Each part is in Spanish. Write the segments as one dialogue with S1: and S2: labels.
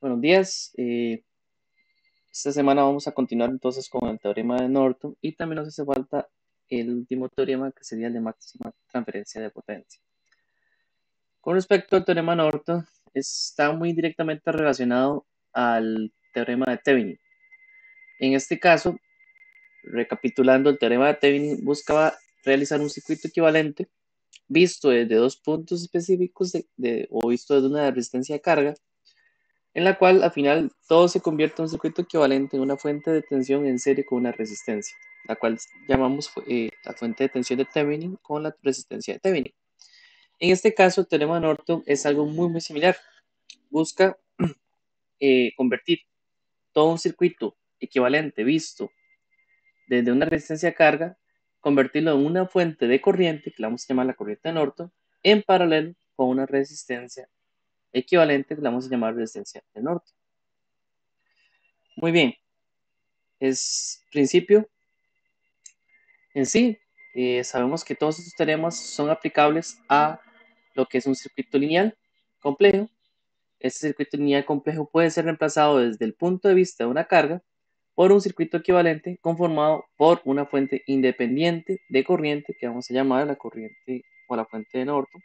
S1: Buenos días. Esta semana vamos a continuar entonces con el teorema de Norton y también nos hace falta el último teorema que sería el de máxima transferencia de potencia. Con respecto al teorema Norton, está muy directamente relacionado al teorema de Thevenin. En este caso, recapitulando, el teorema de Thevenin buscaba realizar un circuito equivalente visto desde dos puntos específicos o visto desde una resistencia de carga, en la cual al final todo se convierte en un circuito equivalente en una fuente de tensión en serie con una resistencia, la cual llamamos la fuente de tensión de Thevenin con la resistencia de Thevenin. En este caso, el teorema de Norton es algo muy similar. Busca convertir todo un circuito equivalente visto desde una resistencia de carga, convertirlo en una fuente de corriente, que la vamos a llamar la corriente de Norton, en paralelo con una resistencia equivalente, que la vamos a llamar resistencia de Norton. Muy bien, es principio en sí. Sabemos que todos estos teoremas son aplicables a lo que es un circuito lineal complejo. Este circuito lineal complejo puede ser reemplazado desde el punto de vista de una carga por un circuito equivalente conformado por una fuente independiente de corriente, que vamos a llamar la corriente o la fuente de Norton,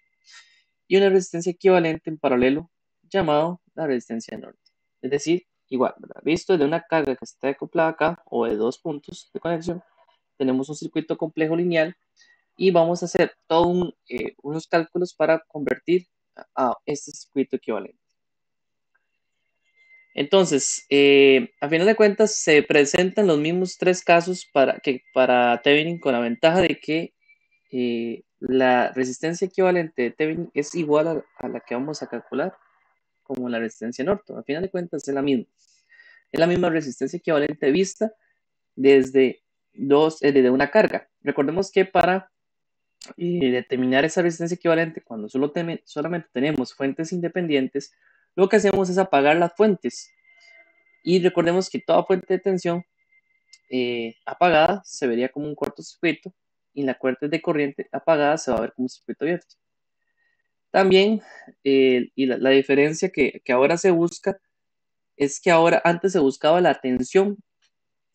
S1: y una resistencia equivalente en paralelo llamado la resistencia de Norton. Es decir, igual, ¿verdad? Visto desde una carga que está acoplada acá o de dos puntos de conexión, tenemos un circuito complejo lineal y vamos a hacer todos unos cálculos para convertir a este circuito equivalente. Entonces, a final de cuentas, se presentan los mismos tres casos para Thevenin, con la ventaja de que la resistencia equivalente de Thevenin es igual a la que vamos a calcular como la resistencia Norton. A final de cuentas, es la misma. Es la misma resistencia equivalente vista desde una carga. Recordemos que para determinar esa resistencia equivalente, cuando solamente tenemos fuentes independientes, lo que hacemos es apagar las fuentes. Y recordemos que toda fuente de tensión apagada se vería como un cortocircuito, y la fuente de corriente apagada se va a ver como un circuito abierto. También, y la diferencia que ahora se busca es que ahora antes se buscaba la tensión,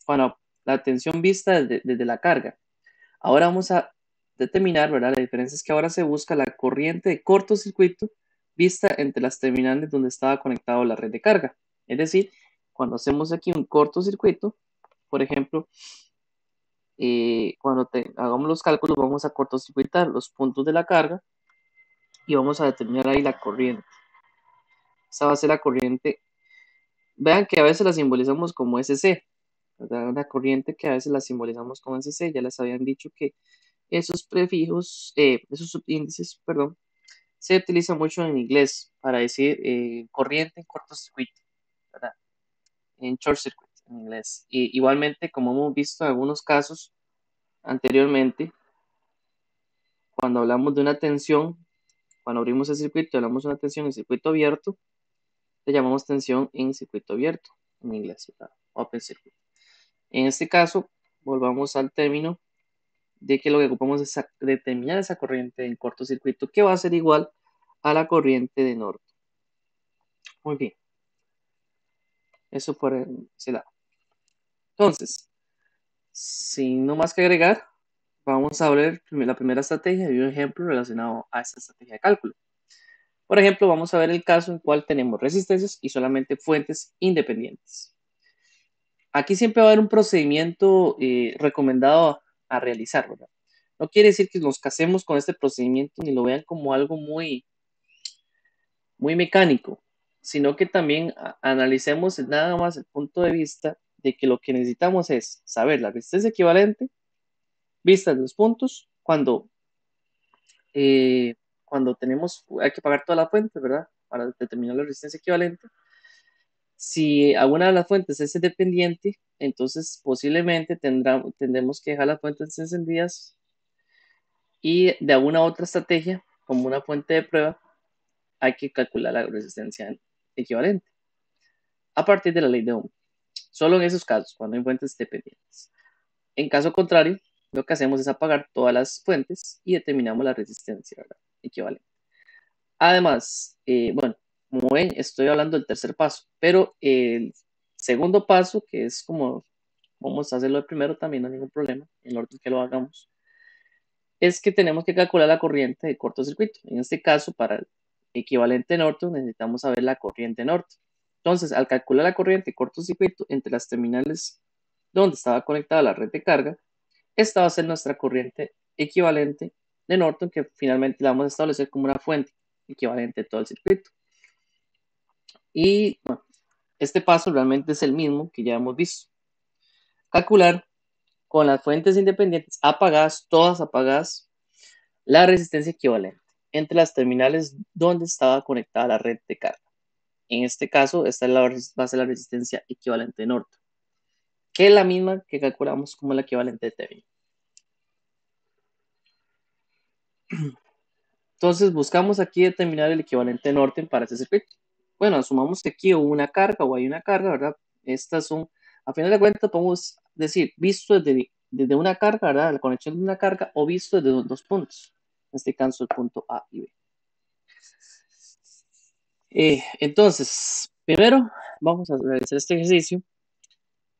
S1: bueno, la tensión vista desde la carga. Ahora vamos a determinar, ¿verdad? La diferencia es que ahora se busca la corriente de cortocircuito vista entre las terminales donde estaba conectado la red de carga. Es decir, cuando hacemos aquí un cortocircuito, por ejemplo, cuando hagamos los cálculos, vamos a cortocircuitar los puntos de la carga y vamos a determinar ahí la corriente. Esa va a ser la corriente. Vean que a veces la simbolizamos como SC, ¿verdad? Una corriente que a veces la simbolizamos como SC. Ya les habían dicho que esos prefijos, esos subíndices, perdón, se utiliza mucho en inglés para decir corriente en cortocircuito, ¿verdad? En short circuit en inglés. Y igualmente, como hemos visto en algunos casos anteriormente, cuando hablamos de una tensión, cuando abrimos el circuito, hablamos de una tensión en circuito abierto, le llamamos tensión en circuito abierto en inglés, ¿verdad? Open circuit. En este caso, volvamos al término de que lo que ocupamos es determinar esa corriente en cortocircuito, que va a ser igual a la corriente de Norton. Muy bien. Eso por ese lado. Entonces, sin no más que agregar, vamos a ver la primera estrategia y un ejemplo relacionado a esta estrategia de cálculo. Por ejemplo, vamos a ver el caso en el cual tenemos resistencias y solamente fuentes independientes. Aquí siempre va a haber un procedimiento recomendado a realizar, ¿verdad? No quiere decir que nos casemos con este procedimiento ni lo vean como algo muy mecánico, sino que también analicemos nada más el punto de vista de que lo que necesitamos es saber la resistencia equivalente vista de los puntos cuando hay que pagar todas las fuentes, ¿verdad? Para determinar la resistencia equivalente. Si alguna de las fuentes es independiente, entonces posiblemente tendremos que dejar las fuentes encendidas y de alguna otra estrategia, como una fuente de prueba, hay que calcular la resistencia equivalente a partir de la ley de Ohm. Solo en esos casos, cuando hay fuentes dependientes. En caso contrario, lo que hacemos es apagar todas las fuentes y determinamos la resistencia, ¿verdad? Equivalente. Además, bueno, Como ven, estoy hablando del tercer paso, pero el segundo paso, que es como vamos a hacerlo de primero también, no hay ningún problema, en el orden que lo hagamos, es que tenemos que calcular la corriente de cortocircuito. En este caso, para el equivalente norte, necesitamos saber la corriente norte. Entonces, al calcular la corriente de cortocircuito entre las terminales donde estaba conectada la red de carga, esta va a ser nuestra corriente equivalente de Norton, que finalmente la vamos a establecer como una fuente equivalente de todo el circuito. Y bueno, este paso realmente es el mismo que ya hemos visto. Calcular con las fuentes independientes apagadas, todas apagadas, la resistencia equivalente entre las terminales donde estaba conectada la red de carga. En este caso, esta es va a ser la resistencia equivalente de Norton, que es la misma que calculamos como la equivalente de Thevenin. Entonces, buscamos aquí determinar el equivalente de Norton para este circuito. Bueno, asumamos que aquí hubo una carga o hay una carga, ¿verdad? Estas son, a final de cuentas, podemos decir, visto desde una carga, ¿verdad? La conexión de una carga o visto desde dos puntos. En este caso, el punto A y B. Entonces, primero vamos a realizar este ejercicio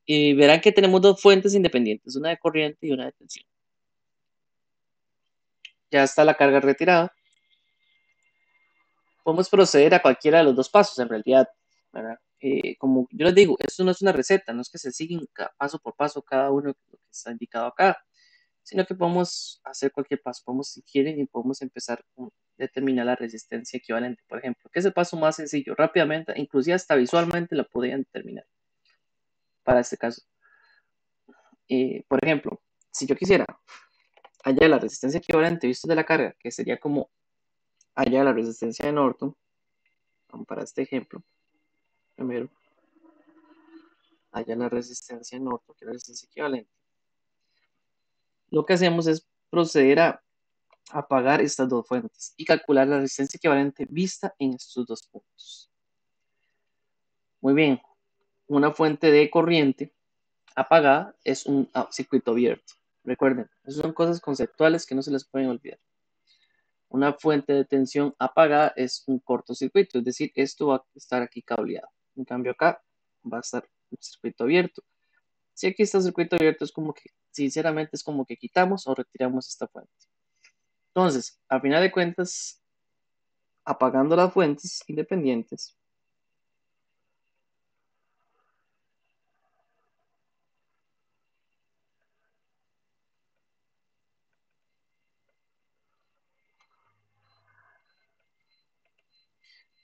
S1: y verán que tenemos dos fuentes independientes, una de corriente y una de tensión. Ya está la carga retirada. Podemos proceder a cualquiera de los dos pasos, en realidad, ¿verdad? Como yo les digo, esto no es una receta, no es que se siguen paso por paso cada uno de lo que está indicado acá, sino que podemos hacer cualquier paso, podemos, si quieren, y podemos empezar con determinar la resistencia equivalente, por ejemplo, que es el paso más sencillo, rápidamente, inclusive hasta visualmente la podrían determinar para este caso. Por ejemplo, si yo quisiera hallar la resistencia equivalente visto de la carga, que sería como hallar la resistencia de Norton, vamos para este ejemplo, primero, hallar la resistencia de Norton, que es la resistencia equivalente. Lo que hacemos es proceder a apagar estas dos fuentes y calcular la resistencia equivalente vista en estos dos puntos. Muy bien, una fuente de corriente apagada es un circuito abierto. Recuerden, esas son cosas conceptuales que no se les pueden olvidar. Una fuente de tensión apagada es un cortocircuito, es decir, esto va a estar aquí cableado. En cambio acá va a estar un circuito abierto. Si aquí está el circuito abierto es como que, sinceramente, es como que quitamos o retiramos esta fuente. Entonces, a final de cuentas, apagando las fuentes independientes,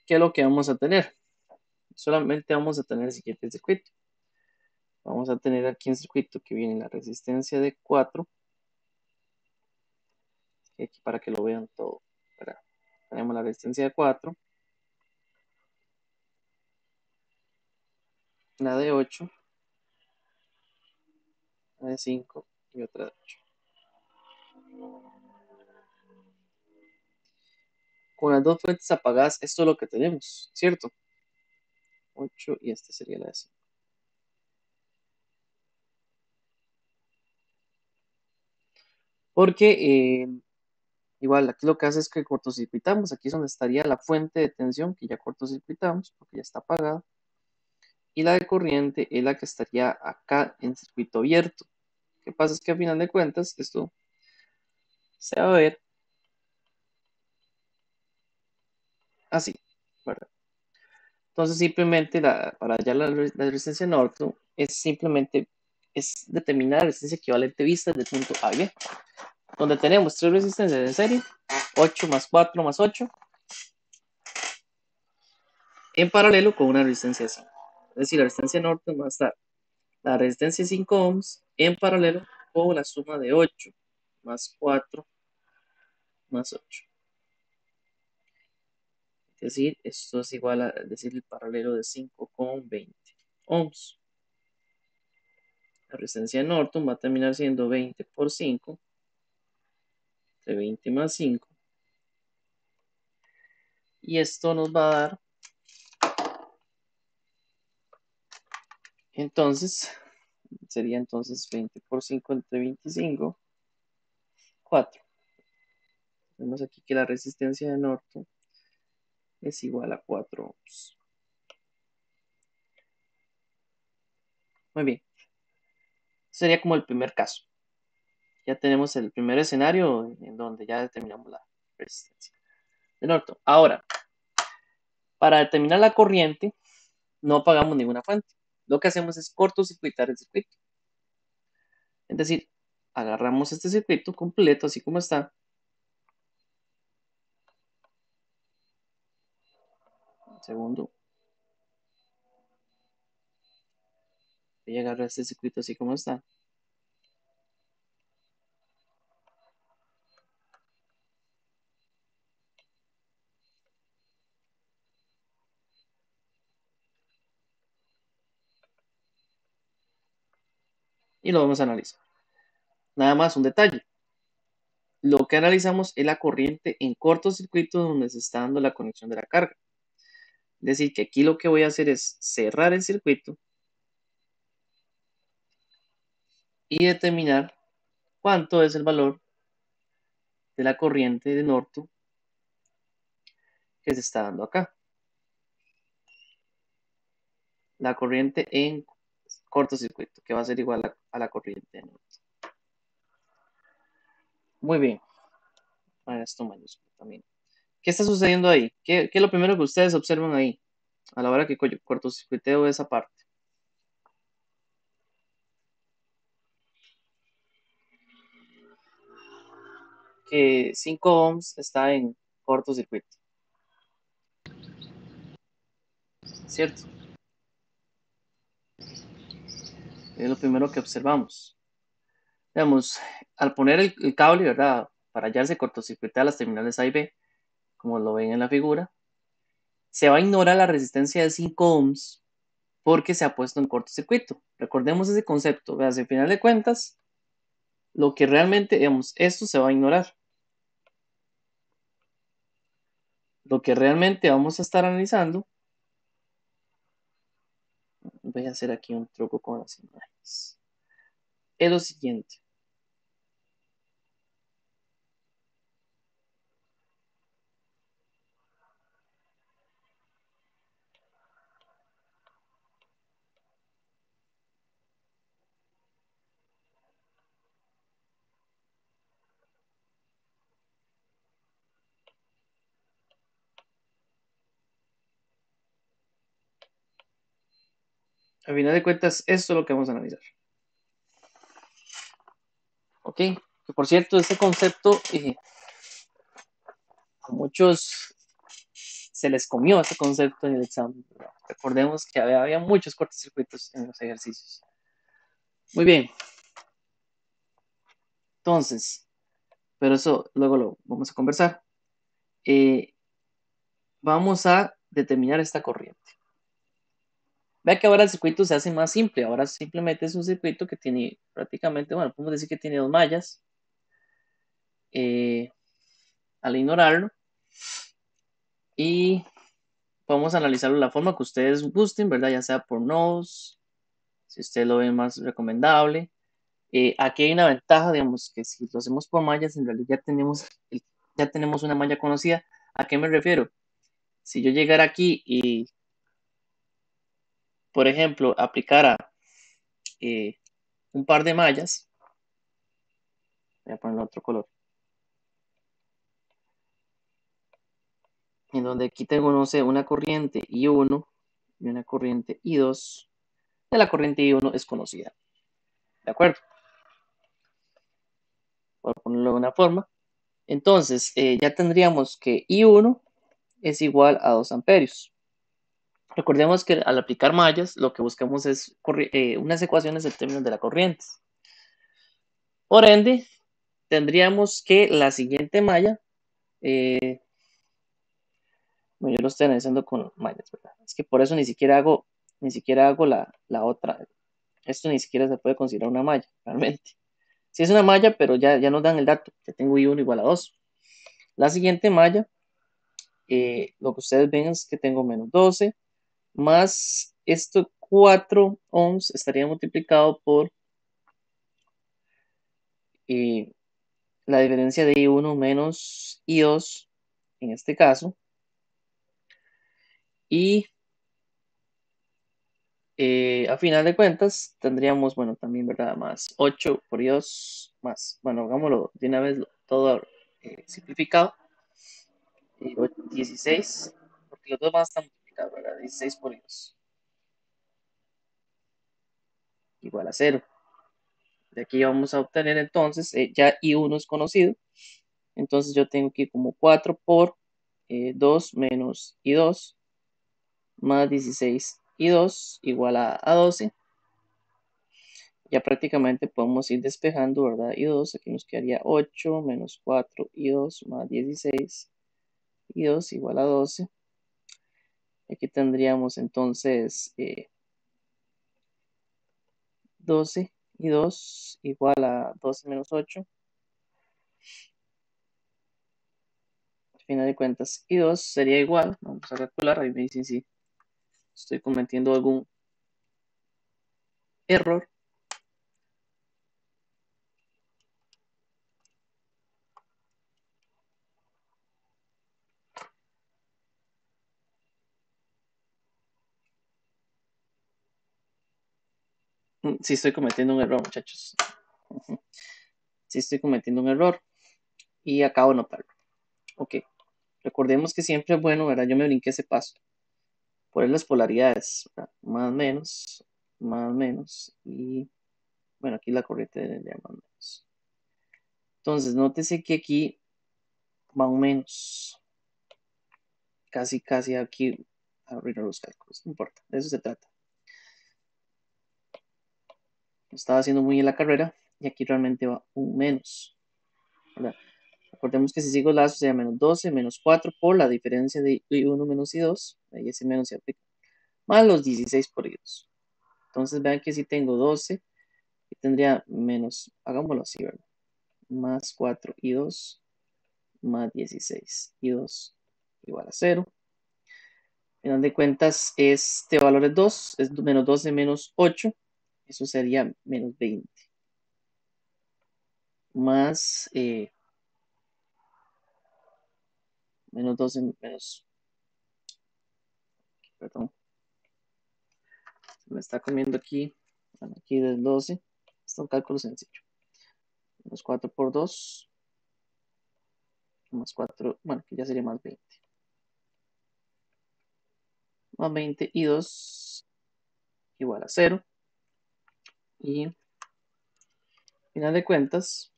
S1: ¿qué es lo que vamos a tener? Solamente vamos a tener el siguiente circuito. Vamos a tener aquí un circuito que viene la resistencia de 4, aquí para que lo vean todo. Tenemos la resistencia de 4, la de 8, la de 5 y otra de 8. Con las dos fuentes apagadas, esto es lo que tenemos, ¿cierto? 8 y esta sería la de 5. Porque igual aquí lo que hace es que cortocircuitamos. Aquí es donde estaría la fuente de tensión que ya cortocircuitamos porque ya está apagada. Y la de corriente es la que estaría acá en circuito abierto. Lo que pasa es que a final de cuentas esto se va a ver así, ¿verdad? Entonces simplemente para hallar la resistencia Norton es simplemente determinar la resistencia equivalente vista del punto A y B, donde tenemos tres resistencias en serie, 8 más 4 más 8, en paralelo con una resistencia de 5. Es decir, la resistencia Norton va a estar la resistencia de 5 ohms en paralelo con la suma de 8 más 4 más 8. Es decir, esto es igual a decir el paralelo de 5 con 20 ohms. La resistencia de Norton va a terminar siendo 20 por 5, de 20 más 5. Y esto nos va a dar, entonces, sería entonces 20 por 5 entre 25, 4. Tenemos aquí que la resistencia de Norton es igual a 4 ohms. Muy bien. Sería como el primer caso. Ya tenemos el primer escenario en donde ya determinamos la resistencia de Norton. Ahora, para determinar la corriente, no apagamos ninguna fuente. Lo que hacemos es cortocircuitar el circuito. Es decir, agarramos este circuito completo, así como está. Un segundo. Voy a agarrar este circuito así como está. Y lo vamos a analizar. Nada más un detalle. Lo que analizamos es la corriente en cortocircuito donde se está dando la conexión de la carga. Es decir, que aquí lo que voy a hacer es cerrar el circuito y determinar cuánto es el valor de la corriente de Norton que se está dando acá. La corriente en cortocircuito, que va a ser igual a la corriente de Norton. Muy bien. A esto mayúsculo también. ¿Qué está sucediendo ahí? ¿Qué es lo primero que ustedes observan ahí a la hora que cortocircuiteo esa parte? Que 5 ohms está en cortocircuito, ¿cierto? Es lo primero que observamos. Digamos, al poner el cable, ¿verdad? Para hallarse cortocircuitar las terminales A y B, como lo ven en la figura, se va a ignorar la resistencia de 5 ohms porque se ha puesto en cortocircuito. Recordemos ese concepto. Vean, al final de cuentas, lo que realmente, digamos, esto se va a ignorar. Lo que realmente vamos a estar analizando, voy a hacer aquí un truco con las imágenes, es lo siguiente. Al final de cuentas, esto es lo que vamos a analizar. Ok, que por cierto, este concepto a muchos se les comió este concepto en el examen, ¿verdad? Recordemos que había muchos cortocircuitos en los ejercicios. Muy bien, entonces, pero eso luego lo vamos a conversar. Vamos a determinar esta corriente. Vea que ahora el circuito se hace más simple. Ahora simplemente es un circuito que tiene prácticamente, bueno, podemos decir que tiene dos mallas. Al ignorarlo. Y podemos analizarlo de la forma que ustedes gusten, ¿verdad? Ya sea por nodos, si usted lo ve más recomendable. Aquí hay una ventaja, digamos, que si lo hacemos por mallas, en realidad ya tenemos una malla conocida. ¿A qué me refiero? Si yo llegara aquí y, por ejemplo, aplicara un par de mallas, voy a poner otro color, en donde aquí tengo, no sé, una corriente I1 y una corriente I2, de la corriente I1 es conocida, ¿de acuerdo? Por ponerlo de una forma. Entonces, ya tendríamos que I1 es igual a 2 amperios. Recordemos que al aplicar mallas, lo que buscamos es unas ecuaciones en términos de la corriente. Por ende, tendríamos que la siguiente malla, bueno, yo lo estoy analizando con mallas, ¿verdad? Es que por eso ni siquiera hago la otra. Esto ni siquiera se puede considerar una malla, realmente. Sí es una malla, pero ya nos dan el dato, que tengo I1 igual a 2. La siguiente malla, lo que ustedes ven es que tengo menos 12, más esto 4 ohms estaría multiplicado por eh, la diferencia de I1 menos I2, en este caso, Y a final de cuentas tendríamos, bueno, también, ¿verdad? Más 8 por I2 más, bueno, hagámoslo de una vez todo simplificado. 16, porque los dos van a estar multiplicados, ¿verdad? 16 por I2 igual a 0. De aquí vamos a obtener entonces, ya I1 es conocido, entonces yo tengo que ir como 4 por 2 menos I2 más 16 I2 igual a 12. Ya prácticamente podemos ir despejando, ¿verdad? I2, aquí nos quedaría 8 menos 4 I2 más 16 I2 igual a 12. Aquí tendríamos entonces 12 I2 igual a 12 menos 8. Al final de cuentas, I2 sería igual, vamos a calcular, ahí me dicen si estoy cometiendo algún error. Si estoy cometiendo un error, muchachos. Si estoy cometiendo un error y acabo de notarlo. Ok, recordemos que siempre es bueno, ¿verdad? Yo me brinqué ese paso. Poner las polaridades, ¿verdad? Más menos, y bueno, aquí la corriente de más menos. Entonces, nótese que aquí va un menos. Casi aquí arruino los cálculos, no importa, de eso se trata. Lo estaba haciendo muy en la carrera y aquí realmente va un menos, ¿verdad? Recordemos que si sigo lazo sería menos 12 menos 4 por la diferencia de I1 menos I2, ahí ese menos se aplica, más los 16 por I2. Entonces vean que si tengo 12 y tendría menos, hagámoslo así, ¿verdad? Más 4 I2 más 16 I2 igual a 0. En final de cuentas, este valor es 2, es menos 12 menos 8, eso sería menos 20. Más menos 12 menos, perdón, se me está comiendo aquí, bueno, aquí del 12, es un cálculo sencillo. Menos 4 por 2, más 4, bueno, que ya sería más 20. Más 20 y 2 igual a 0. Y al final de cuentas,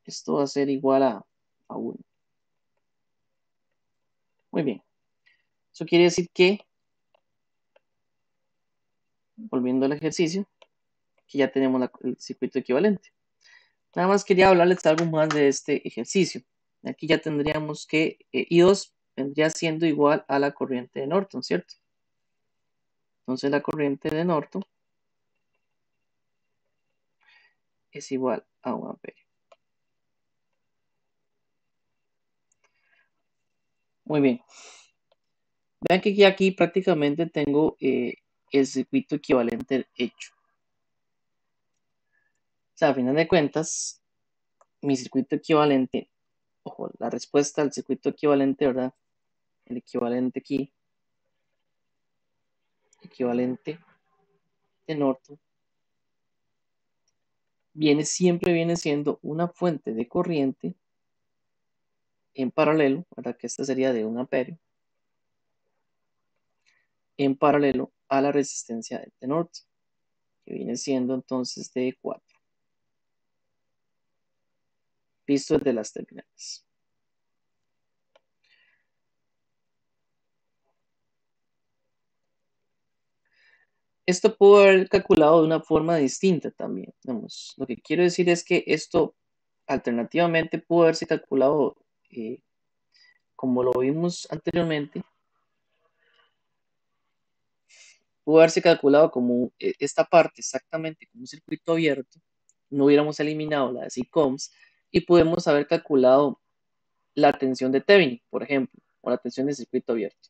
S1: esto va a ser igual a 1. Muy bien. Eso quiere decir que, volviendo al ejercicio, que ya tenemos el circuito equivalente. Nada más quería hablarles algo más de este ejercicio. Aquí ya tendríamos que I2 vendría siendo igual a la corriente de Norton, ¿cierto? Entonces la corriente de Norton es igual a 1 amperio. Muy bien. Vean que aquí prácticamente tengo el circuito equivalente hecho. O sea, a final de cuentas, mi circuito equivalente, ojo, la respuesta al circuito equivalente, ¿verdad? El equivalente aquí, equivalente de Norton, siempre viene siendo una fuente de corriente en paralelo, ¿verdad? Que esta sería de 1 amperio, en paralelo a la resistencia de norte, que viene siendo entonces de 4. Visto desde las terminales. Esto pudo haber calculado de una forma distinta también. Vamos, lo que quiero decir es que esto alternativamente pudo haberse calculado como lo vimos anteriormente, pudo haberse calculado como esta parte exactamente como un circuito abierto, no hubiéramos eliminado la de SICOMS y podemos haber calculado la tensión de Thevenin, por ejemplo, o la tensión de circuito abierto.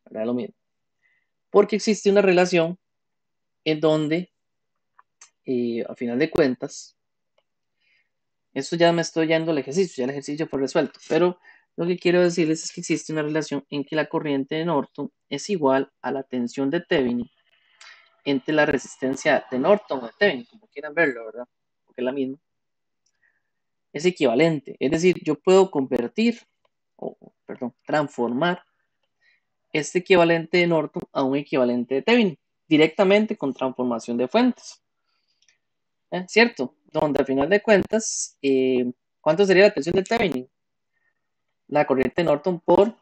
S1: ¿Verdad? Lo mismo. Porque existe una relación en donde, a final de cuentas, Esto ya me estoy yendo al ejercicio, ya el ejercicio fue resuelto, pero lo que quiero decirles es que existe una relación en que la corriente de Norton es igual a la tensión de Thevenin entre la resistencia de Norton o de Thevenin, como quieran verlo, ¿verdad? Porque es la misma. Es equivalente, es decir, yo puedo convertir, perdón, transformar este equivalente de Norton a un equivalente de Thevenin directamente con transformación de fuentes. ¿Cierto? Donde al final de cuentas, ¿cuánto sería la tensión de Thevenin? La corriente de Norton por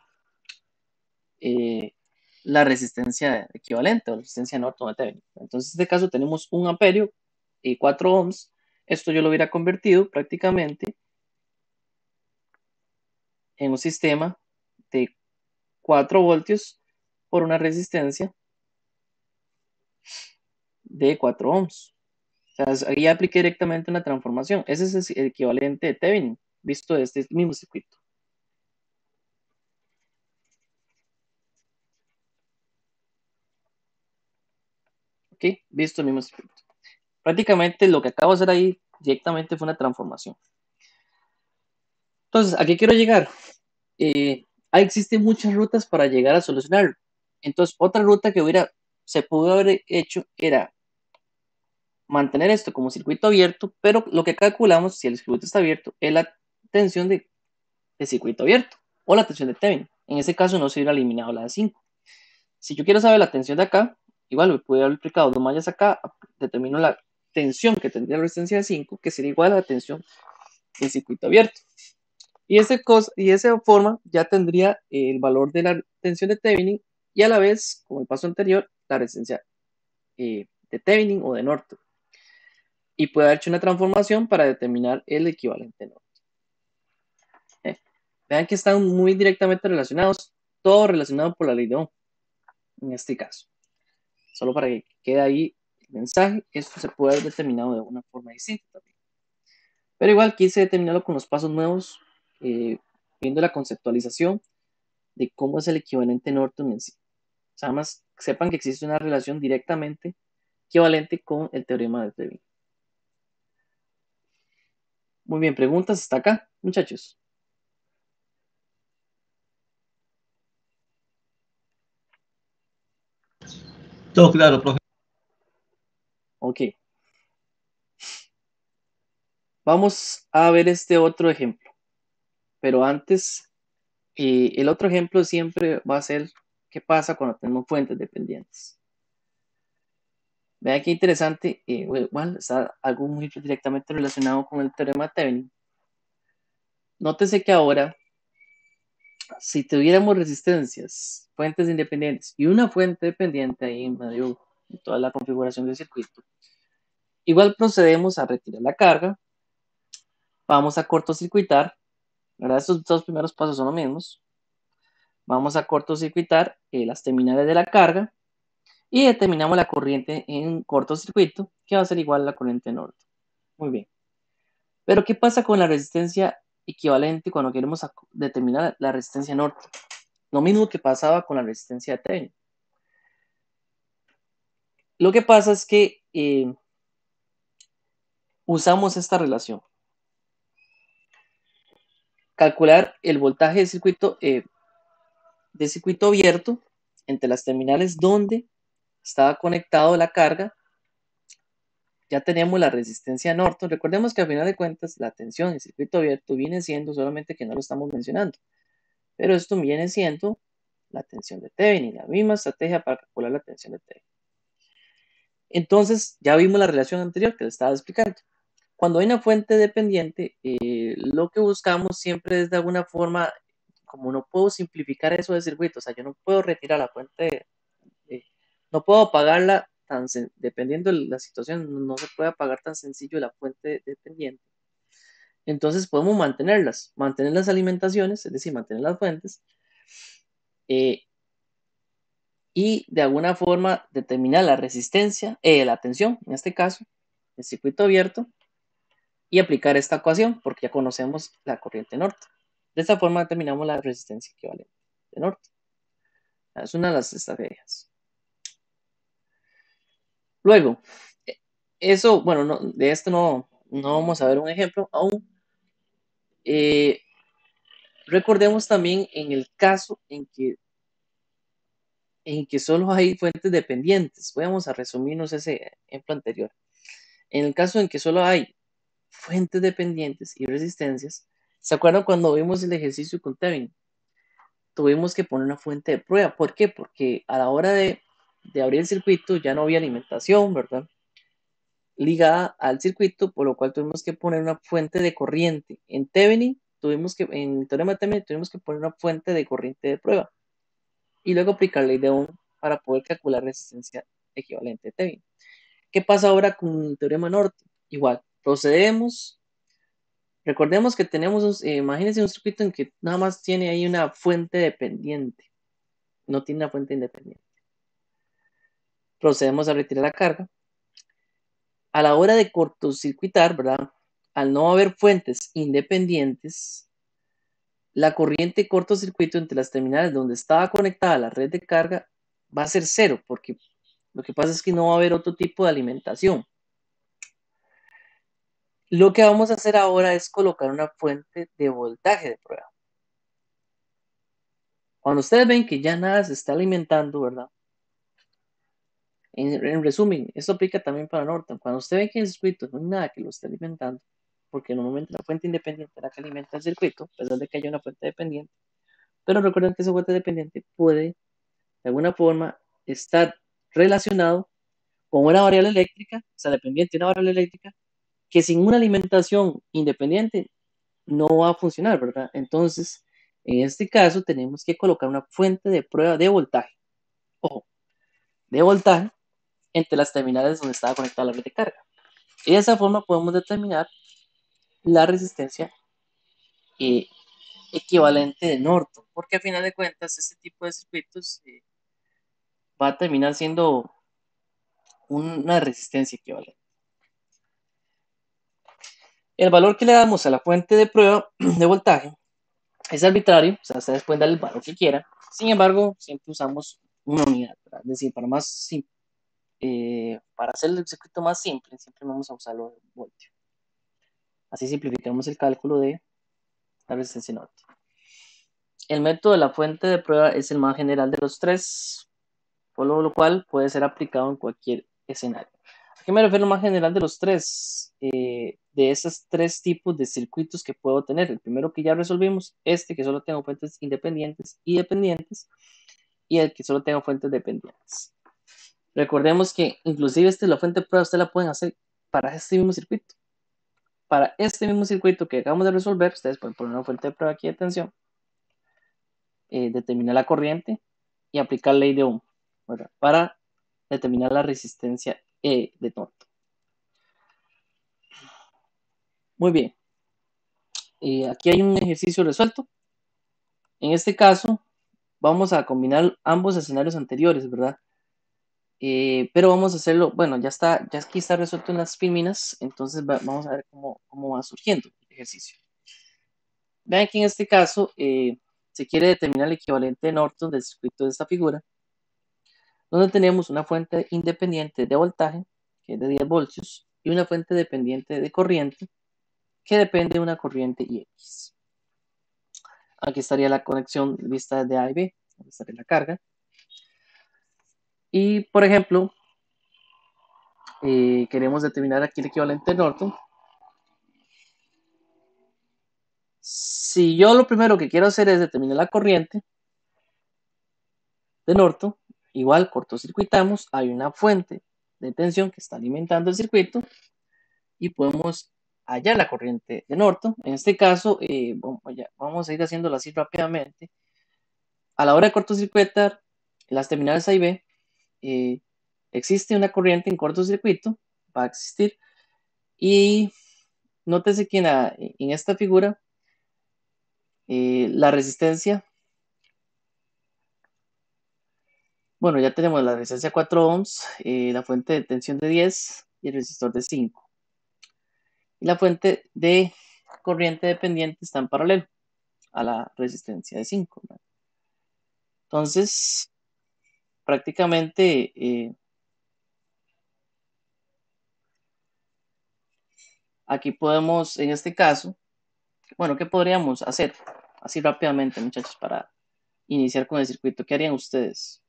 S1: la resistencia equivalente o la resistencia de Norton de Thevenin. Entonces, en este caso tenemos 1 amperio y 4 ohms. Esto yo lo hubiera convertido prácticamente en un sistema de 4 voltios por una resistencia de 4 ohms. O sea, ahí apliqué directamente una transformación. Ese es el equivalente de Thevenin, visto de este mismo circuito. ¿Ok? Visto el mismo circuito. Prácticamente lo que acabo de hacer ahí directamente fue una transformación. Entonces, ¿a qué quiero llegar? Existen muchas rutas para llegar a solucionarlo. Entonces, otra ruta que se pudo haber hecho era mantener esto como circuito abierto, pero lo que calculamos, si el circuito está abierto, es la tensión de circuito abierto o la tensión de Thevenin. En ese caso no se hubiera eliminado la de 5. Si yo quiero saber la tensión de acá, igual me puede haber aplicado 2 mallas acá, determino la tensión que tendría la resistencia de 5, que sería igual a la tensión del circuito abierto. Y esa forma ya tendría el valor de la tensión de Thevenin y a la vez, como el paso anterior, la resistencia de Thevenin o de Norton. Y puede haber hecho una transformación para determinar el equivalente Norton. Vean que están muy directamente relacionados, todo relacionado por la ley de Ohm, en este caso. Solo para que quede ahí el mensaje, esto se puede haber determinado de una forma distinta también. Pero igual quise determinarlo con los pasos nuevos, viendo la conceptualización de cómo es el equivalente Norton en sí. O sea, además sepan que existe una relación directamente equivalente con el teorema de Thevenin. Muy bien, preguntas hasta acá, muchachos.
S2: Todo claro, profe.
S1: Ok. Vamos a ver este otro ejemplo. Pero antes, el otro ejemplo siempre va a ser qué pasa cuando tenemos fuentes dependientes. Vean qué interesante, igual está algo muy directamente relacionado con el teorema de Thevenin. Nótese que ahora, si tuviéramos resistencias, fuentes independientes y una fuente dependiente ahí en medio de toda la configuración del circuito, igual procedemos a retirar la carga, vamos a cortocircuitar, ¿verdad? Estos dos primeros pasos son los mismos. Vamos a cortocircuitar las terminales de la carga y determinamos la corriente en cortocircuito, que va a ser igual a la corriente norte. Muy bien. Pero, ¿qué pasa con la resistencia equivalente cuando queremos determinar la resistencia norte? Lo mismo que pasaba con la resistencia de Thevenin. Lo que pasa es que usamos esta relación. Calcular el voltaje de circuito abierto entre las terminales donde estaba conectado la carga. Ya tenemos la resistencia Norton. Recordemos que al final de cuentas la tensión en circuito abierto viene siendo, solamente que no lo estamos mencionando, pero esto viene siendo la tensión de Thevenin, la misma estrategia para calcular la tensión de Thevenin. Entonces, ya vimos la relación anterior que les estaba explicando. Cuando hay una fuente dependiente, lo que buscamos siempre es de alguna forma, como no puedo simplificar eso de circuito, o sea, yo no puedo retirar la fuente, no puedo apagarla dependiendo de la situación, no se puede apagar tan sencillo la fuente dependiente. Entonces podemos mantener las alimentaciones, es decir, mantener las fuentes, y de alguna forma determinar la resistencia, la tensión, en este caso, el circuito abierto, y aplicar esta ecuación, porque ya conocemos la corriente norte. De esta forma determinamos la resistencia equivalente de norte. Es una de las estrategias. Luego, eso, bueno, de esto no vamos a ver un ejemplo aún, Recordemos también en el caso en que solo hay fuentes dependientes. Vamos a resumirnos ese ejemplo anterior. En el caso en que solo hay fuentes dependientes y resistencias, ¿se acuerdan cuando vimos el ejercicio con Tevin? Tuvimos que poner una fuente de prueba. ¿Por qué? Porque a la hora de abrir el circuito ya no había alimentación, ¿verdad? Ligada al circuito, por lo cual tuvimos que poner una fuente de corriente. En en el teorema de Thevenin tuvimos que poner una fuente de corriente de prueba y luego aplicar la ley de Ohm para poder calcular resistencia equivalente de Thevenin. ¿Qué pasa ahora con el teorema Norton? Igual, procedemos. Recordemos que tenemos, imagínense un circuito en que nada más tiene ahí una fuente dependiente, no tiene una fuente independiente. Procedemos a retirar la carga. A la hora de cortocircuitar, ¿verdad? Al no haber fuentes independientes, la corriente cortocircuito entre las terminales donde estaba conectada la red de carga va a ser cero, porque lo que pasa es que no va a haber otro tipo de alimentación. Lo que vamos a hacer ahora es colocar una fuente de voltaje de prueba. Cuando ustedes ven que ya nada se está alimentando, ¿verdad? En resumen, esto aplica también para Norton. Cuando usted ve que el circuito no hay nada que lo esté alimentando, porque normalmente la fuente independiente es la que alimenta el circuito, a pesar de que haya una fuente dependiente, pero recuerden que esa fuente dependiente puede, de alguna forma, estar relacionado con una variable eléctrica, o sea, dependiente de una variable eléctrica, que sin una alimentación independiente no va a funcionar, ¿verdad? Entonces, en este caso, tenemos que colocar una fuente de prueba de voltaje, ojo, de voltaje entre las terminales donde estaba conectada la red de carga. Y de esa forma podemos determinar la resistencia eh, equivalente de Norton, porque a final de cuentas este tipo de circuitos va a terminar siendo una resistencia equivalente. El valor que le damos a la fuente de prueba de voltaje es arbitrario, o sea, ustedes pueden dar el valor que quieran. Sin embargo, siempre usamos una unidad, ¿verdad? Es decir, para hacer el circuito más simple, siempre vamos a usar los voltios. Así simplificamos el cálculo de la resistencia norte. El método de la fuente de prueba es el más general de los tres, por lo cual puede ser aplicado en cualquier escenario. ¿A qué me refiero más general de los tres? De esos tres tipos de circuitos que puedo tener. El primero que ya resolvimos, que solo tengo fuentes independientes y dependientes, y el que solo tengo fuentes dependientes. Recordemos que inclusive la fuente de prueba, usted la pueden hacer para este mismo circuito. Para este mismo circuito que acabamos de resolver, ustedes pueden poner una fuente de prueba aquí de tensión, determinar la corriente y aplicar ley de Ohm, ¿verdad? Para determinar la resistencia de Norton. Muy bien. Aquí hay un ejercicio resuelto. En este caso, vamos a combinar ambos escenarios anteriores, ¿verdad? Pero vamos a hacerlo, bueno, ya aquí está resuelto en las filminas, entonces vamos a ver cómo va surgiendo el ejercicio. Vean que en este caso se quiere determinar el equivalente de Norton del circuito de esta figura, donde tenemos una fuente independiente de voltaje, que es de 10 voltios, y una fuente dependiente de corriente, que depende de una corriente X. Aquí estaría la conexión vista de A y B, aquí estaría la carga. Y, por ejemplo, queremos determinar aquí el equivalente de Norton. Si yo lo primero que quiero hacer es determinar la corriente de Norton, igual cortocircuitamos, hay una fuente de tensión que está alimentando el circuito y podemos hallar la corriente de Norton. En este caso, vamos a ir haciéndolo así rápidamente. A la hora de cortocircuitar las terminales A y B, existe una corriente en cortocircuito, va a existir, y nótese que en esta figura la resistencia, bueno, ya tenemos la resistencia 4 ohms, la fuente de tensión de 10 y el resistor de 5. Y la fuente de corriente dependiente está en paralelo a la resistencia de 5, ¿no? Entonces, prácticamente aquí podemos, en este caso, Bueno, ¿qué podríamos hacer? Así rápidamente, muchachos, para iniciar con el circuito. ¿Qué harían ustedes?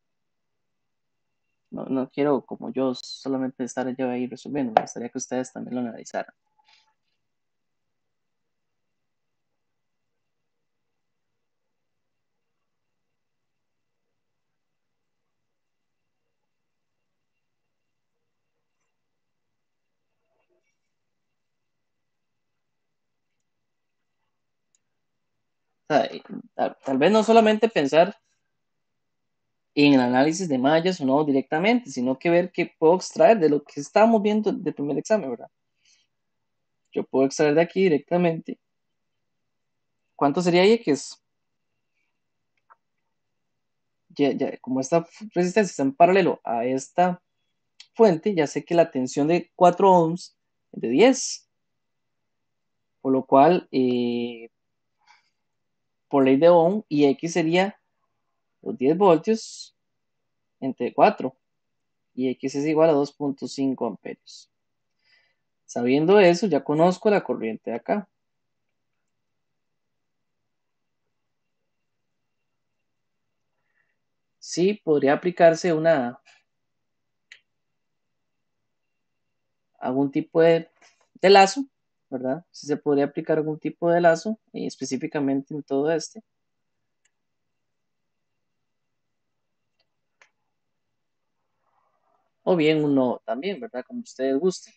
S1: No, no quiero, como yo, solamente estar yo ahí resolviendo. Me gustaría que ustedes también lo analizaran. O sea, tal vez no solamente pensar en el análisis de mallas o no directamente, sino que ver qué puedo extraer de lo que estábamos viendo del primer examen, ¿verdad? Yo puedo extraer de aquí directamente cuánto sería X. Como esta resistencia está en paralelo a esta fuente, ya sé que la tensión de 4 ohms es de 10, por lo cual, por ley de Ohm, y X sería los 10 voltios entre 4, y X es igual a 2.5 amperios. Sabiendo eso, ya conozco la corriente de acá. Sí, podría aplicarse algún tipo de lazo, ¿verdad? Sí se podría aplicar algún tipo de lazo, específicamente en todo este. O bien uno también, ¿verdad? Como ustedes gusten.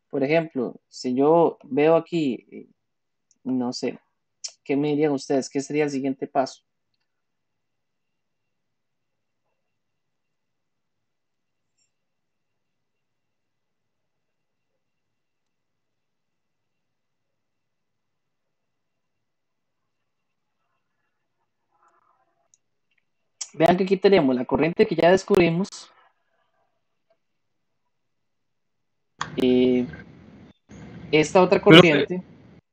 S1: Por ejemplo, si yo veo aquí, no sé, ¿qué me dirían ustedes? ¿Qué sería el siguiente paso? Vean que aquí tenemos la corriente que ya descubrimos. eh, Esta otra
S2: Profe,
S1: corriente.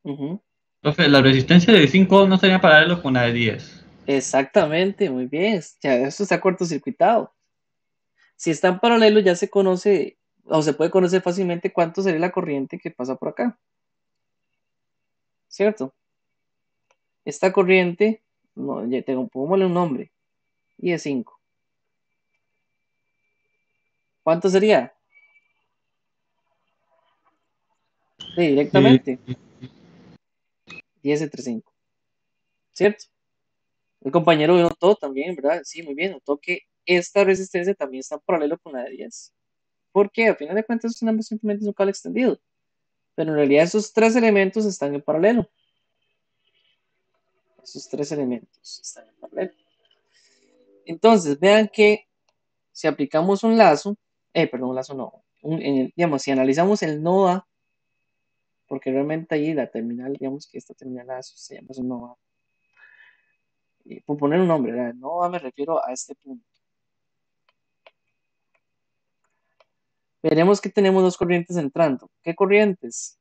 S1: Ujú,
S2: profe, la resistencia de 5 no sería paralelo con la de 10.
S1: exactamente, muy bien. Ya esto está cortocircuitado. Si está en paralelo, ya se conoce o se puede conocer fácilmente cuánto sería la corriente que pasa por acá, ¿cierto? Esta corriente, no, ya tengo, pongámosle un nombre, y es 5. ¿Cuánto sería? Sí,
S2: Sí,
S1: directamente, 10 entre 5, ¿cierto? El compañero notó también, ¿verdad? Sí, muy bien, notó que esta resistencia también está en paralelo con la de 10. Porque a final de cuentas simplemente es un cable extendido. Pero en realidad esos tres elementos están en paralelo. Esos tres elementos están en paralelo. Entonces, vean que si aplicamos un lazo, perdón, un lazo no, digamos, si analizamos el nodo A, porque realmente ahí la terminal, digamos que esta terminal A se llama un nodo A. Por poner un nombre, ¿verdad? Nodo A me refiero a este punto. Veremos que tenemos dos corrientes entrando. ¿Qué corrientes?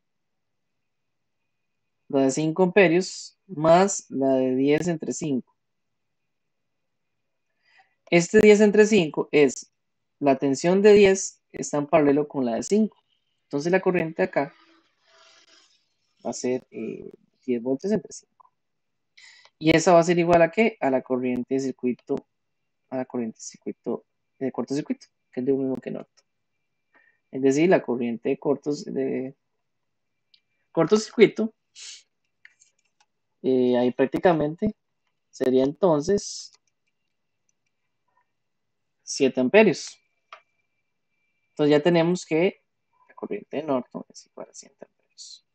S1: La de 5 amperios más la de 10 entre 5. Este 10 entre 5 es la tensión de 10 está en paralelo con la de 5. Entonces la corriente acá va a ser 10 voltios entre 5. Y esa va a ser igual a ¿qué? A la corriente de circuito, a la corriente de circuito de cortocircuito, que es lo mismo que norte. Es decir, la corriente de cortocircuito, ahí prácticamente sería entonces 7 amperios. Entonces ya tenemos que la corriente de Norton es igual a 100 amperios.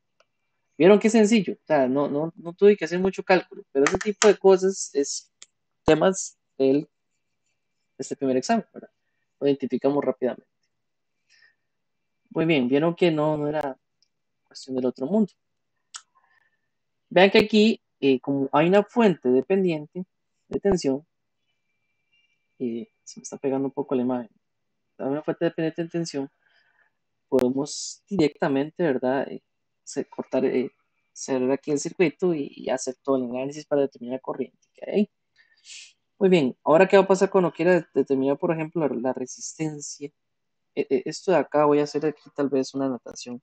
S1: Vieron qué sencillo, o sea, no tuve que hacer mucho cálculo, pero ese tipo de cosas es temas de este primer examen, ¿verdad? Lo identificamos rápidamente. Muy bien, vieron que no era cuestión del otro mundo. Vean que aquí, como hay una fuente dependiente de tensión, se me está pegando un poco la imagen, hay una fuente dependiente de tensión, podemos directamente, ¿verdad? Cortar, cerrar aquí el circuito y hacer todo el análisis para determinar la corriente que hay ahí. Muy bien, ahora qué va a pasar cuando quiera determinar, por ejemplo, la resistencia. Esto de acá voy a hacer aquí tal vez una anotación.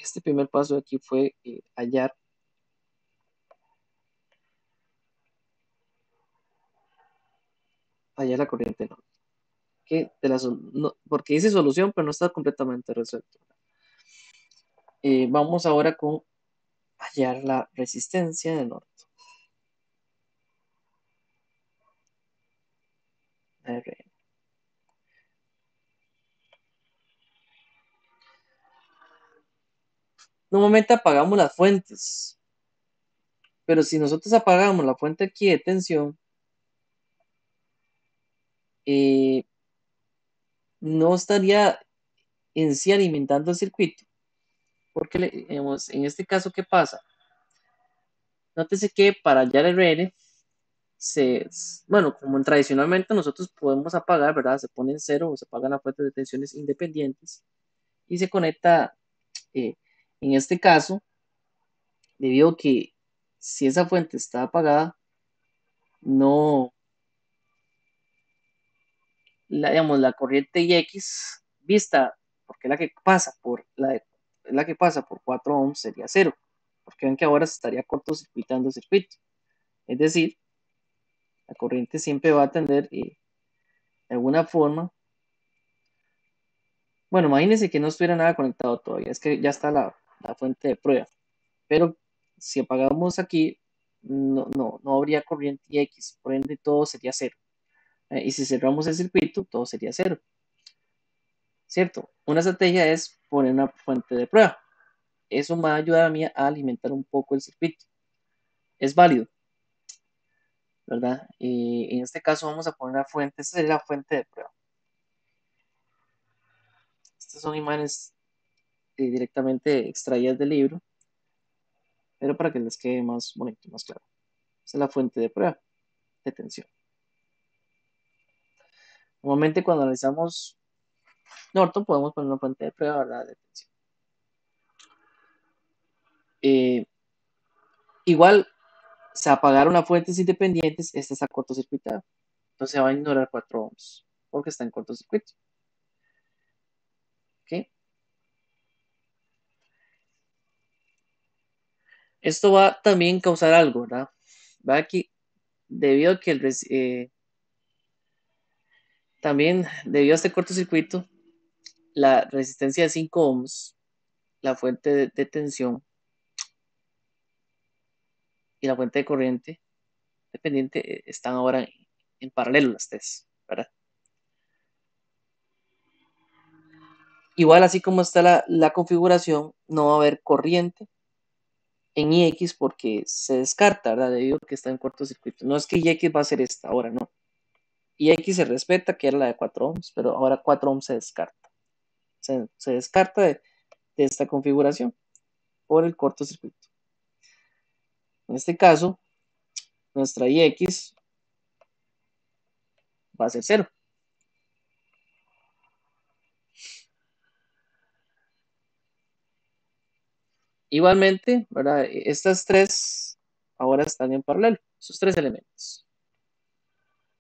S1: este primer paso de aquí fue hallar la corriente norte. Porque dice solución, pero no está completamente resuelto. Vamos ahora con hallar la resistencia de norte. R. Normalmente apagamos las fuentes, pero si nosotros apagamos la fuente aquí de tensión, no estaría en sí alimentando el circuito. Porque en este caso, ¿qué pasa? Nótese que para hallar RN, bueno, como tradicionalmente nosotros podemos apagar, ¿verdad? Se pone en cero o se apagan las fuentes de tensiones independientes y se conecta, eh, en este caso, debido a que si esa fuente está apagada, no, digamos, la corriente IX vista, porque es la que pasa es la que pasa por 4 ohms sería cero, porque ven que ahora se estaría cortocircuitando el circuito. Es decir, la corriente siempre va a tender de alguna forma. Bueno, imagínense que no estuviera nada conectado todavía, es que ya está la fuente de prueba, pero si apagamos aquí, no habría corriente X, por ende todo sería cero. Y si cerramos el circuito, todo sería cero, ¿cierto? Una estrategia es poner una fuente de prueba. Eso me va a ayudar a mí a alimentar un poco el circuito. Es válido, ¿verdad? Y en este caso vamos a poner una fuente, esta sería la fuente de prueba. Estos son imanes directamente extraídas del libro, pero para que les quede más bonito, más claro. Esta es la fuente de prueba de tensión. Normalmente cuando analizamos Norton podemos poner una fuente de prueba, ¿verdad? De tensión. Igual, se apagaron las fuentes independientes, esta está cortocircuitada. Entonces va a ignorar 4 ohms porque está en cortocircuito. ¿Ok? Esto va también a causar algo, ¿verdad? Va aquí, debido a que también debido a este cortocircuito, la resistencia de 5 ohms, la fuente de tensión y la fuente de corriente dependiente están ahora en paralelo las tres, ¿verdad? Igual así como está la configuración, no va a haber corriente en IX porque se descarta, ¿verdad? Debido a que está en cortocircuito. No es que IX va a ser esta, ahora no. IX se respeta, que era la de 4 ohms, pero ahora 4 ohms se descarta. Se descarta de esta configuración por el cortocircuito. En este caso, nuestra IX va a ser 0. Igualmente, ¿verdad? Estas tres ahora están en paralelo, esos tres elementos.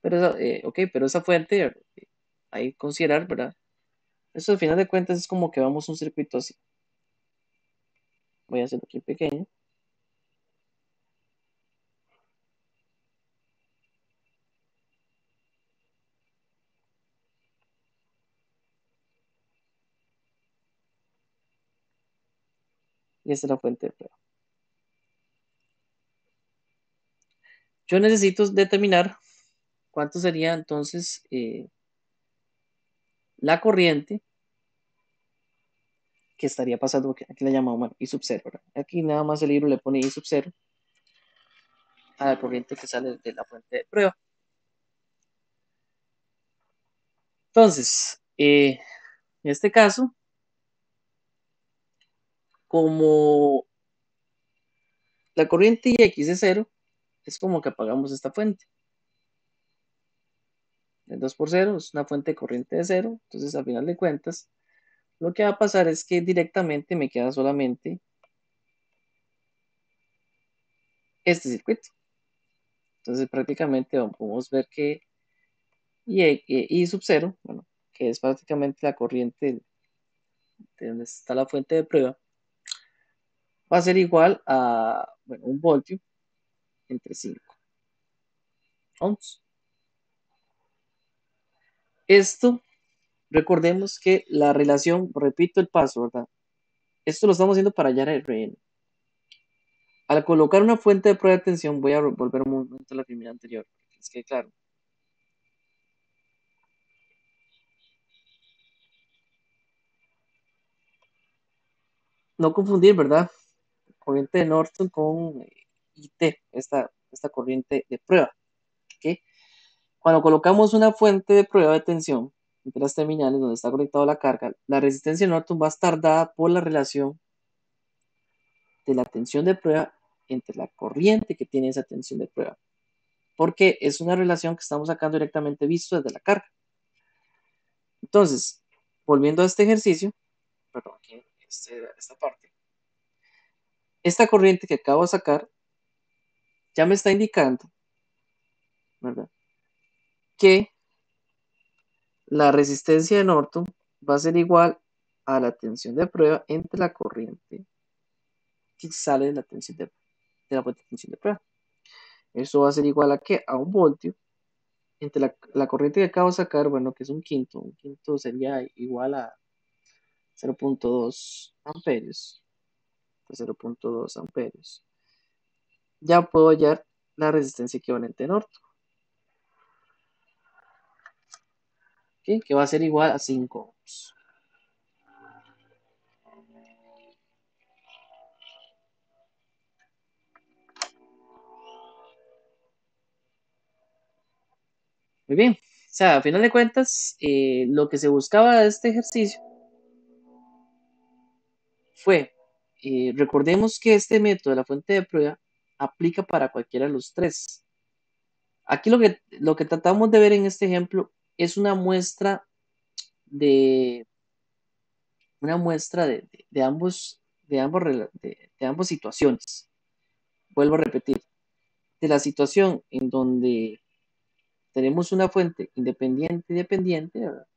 S1: Pero pero esa fuente, hay que considerar, ¿verdad? Eso al final de cuentas es como que vamos a un circuito así. Voy a hacerlo aquí pequeño. Y esta es la fuente de prueba. Yo necesito determinar cuánto sería entonces la corriente que estaría pasando, aquí le llamamos, bueno, I sub 0, ¿verdad? Aquí nada más el libro le pone I sub 0 a la corriente que sale de la fuente de prueba. Entonces, en este caso, como la corriente X es 0, es como que apagamos esta fuente. El 2 por 0 es una fuente de corriente de 0, entonces al final de cuentas, lo que va a pasar es que directamente me queda solamente este circuito. Entonces prácticamente podemos ver que I sub 0, bueno, que es prácticamente la corriente de donde está la fuente de prueba, va a ser igual a, bueno, 1 voltio entre 5 ohms. Esto, recordemos que la relación, repito el paso, ¿verdad? Esto lo estamos haciendo para hallar el RN. Al colocar una fuente de prueba de tensión, voy a volver un momento a la primera anterior. Es que, claro, no confundir, ¿verdad? Corriente de Norton con IT, esta corriente de prueba. ¿Ok? Cuando colocamos una fuente de prueba de tensión entre las terminales donde está conectada la carga, la resistencia de Norton va a estar dada por la relación de la tensión de prueba entre la corriente que tiene esa tensión de prueba. Porque es una relación que estamos sacando directamente visto desde la carga. Entonces, volviendo a este ejercicio, perdón, aquí esta parte, esta corriente que acabo de sacar ya me está indicando, ¿verdad? Que la resistencia de Norton va a ser igual a la tensión de prueba entre la corriente que sale de la tensión de la fuente de tensión de prueba. Eso va a ser igual a ¿qué? A 1 voltio entre la corriente que acabo de sacar, bueno, que es un quinto sería igual a 0.2 amperios, 0.2 amperios. Ya puedo hallar la resistencia equivalente de Norton, ¿okay? Que va a ser igual a 5 ohms. Muy bien, o sea, a final de cuentas, lo que se buscaba de este ejercicio fue, recordemos que este método de la fuente de prueba aplica para cualquiera de los tres. Aquí lo que tratamos de ver en este ejemplo es de, una muestra de ambas situaciones. Vuelvo a repetir, de la situación en donde tenemos una fuente independiente y dependiente, ¿verdad?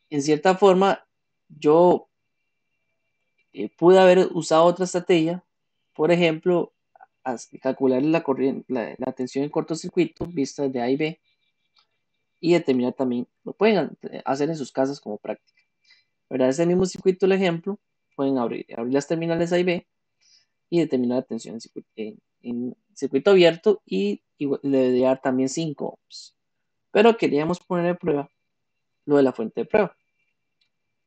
S1: En cierta forma, yo pude haber usado otra estrategia, por ejemplo, calcular la corriente, la tensión en cortocircuito vista desde A y B y determinar también, lo pueden hacer en sus casas como práctica. ¿Verdad? Ese mismo circuito, el ejemplo, pueden abrir las terminales A y B y determinar la tensión en circuito abierto y le debería dar también 5 ohms. Pero queríamos poner en prueba lo de la fuente de prueba.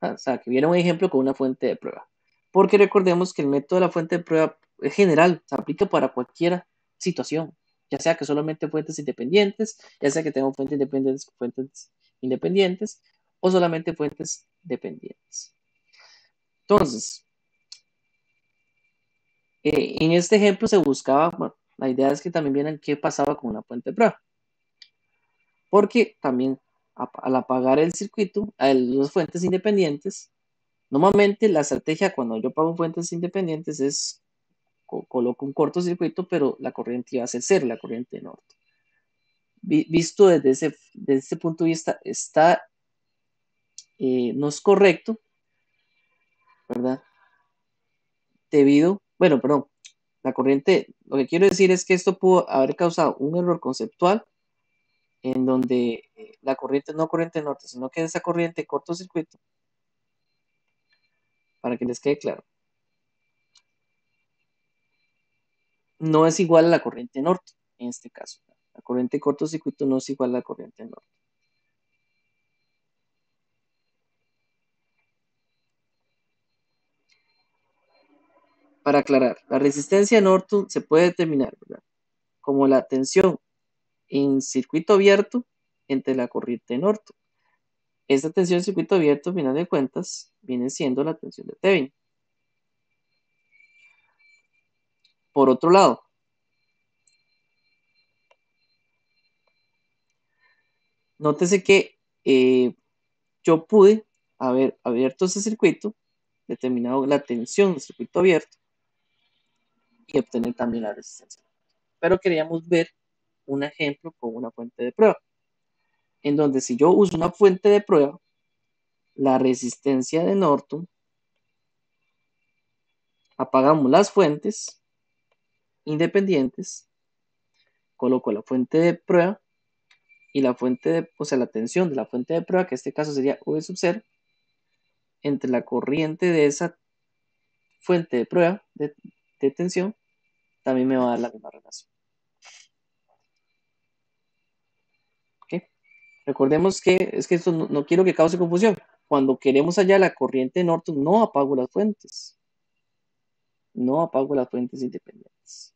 S1: O sea, que hubiera un ejemplo con una fuente de prueba. Porque recordemos que el método de la fuente de prueba es general, se aplica para cualquier situación, ya sea que solamente fuentes independientes, ya sea que tengan fuentes independientes o solamente fuentes dependientes. Entonces, en este ejemplo se buscaba, bueno, la idea es que también vieran qué pasaba con una fuente de prueba. Porque también al apagar el circuito, a las fuentes independientes, normalmente la estrategia cuando yo apago fuentes independientes es coloco un cortocircuito, pero la corriente iba a ser cero, la corriente de norte. Visto desde ese punto de vista, no es correcto, ¿verdad? Bueno, perdón, la corriente, lo que quiero decir es que esto pudo haber causado un error conceptual en donde la corriente no corriente norte, sino que esa corriente cortocircuito, para que les quede claro, no es igual a la corriente norte, en este caso. La corriente cortocircuito no es igual a la corriente norte. Para aclarar, la resistencia de Norton se puede determinar, ¿verdad? Como la tensión en circuito abierto entre la corriente de Norton. Esta tensión en circuito abierto, al final de cuentas, viene siendo la tensión de Thevenin. Por otro lado, nótese que yo pude haber abierto ese circuito, determinado la tensión del circuito abierto y obtener también la resistencia. Pero queríamos ver un ejemplo con una fuente de prueba, en donde si yo uso una fuente de prueba, la resistencia de Norton Apagamos las fuentes independientes, coloco la fuente de prueba y la fuente de, o sea, la tensión de la fuente de prueba, que en este caso sería V sub 0, entre la corriente de esa fuente de prueba de tensión, también me va a dar la misma relación. ¿Ok? Recordemos que es que esto no quiero que cause confusión. Cuando queremos hallar la corriente de Norton, no apago las fuentes. No apago las fuentes independientes.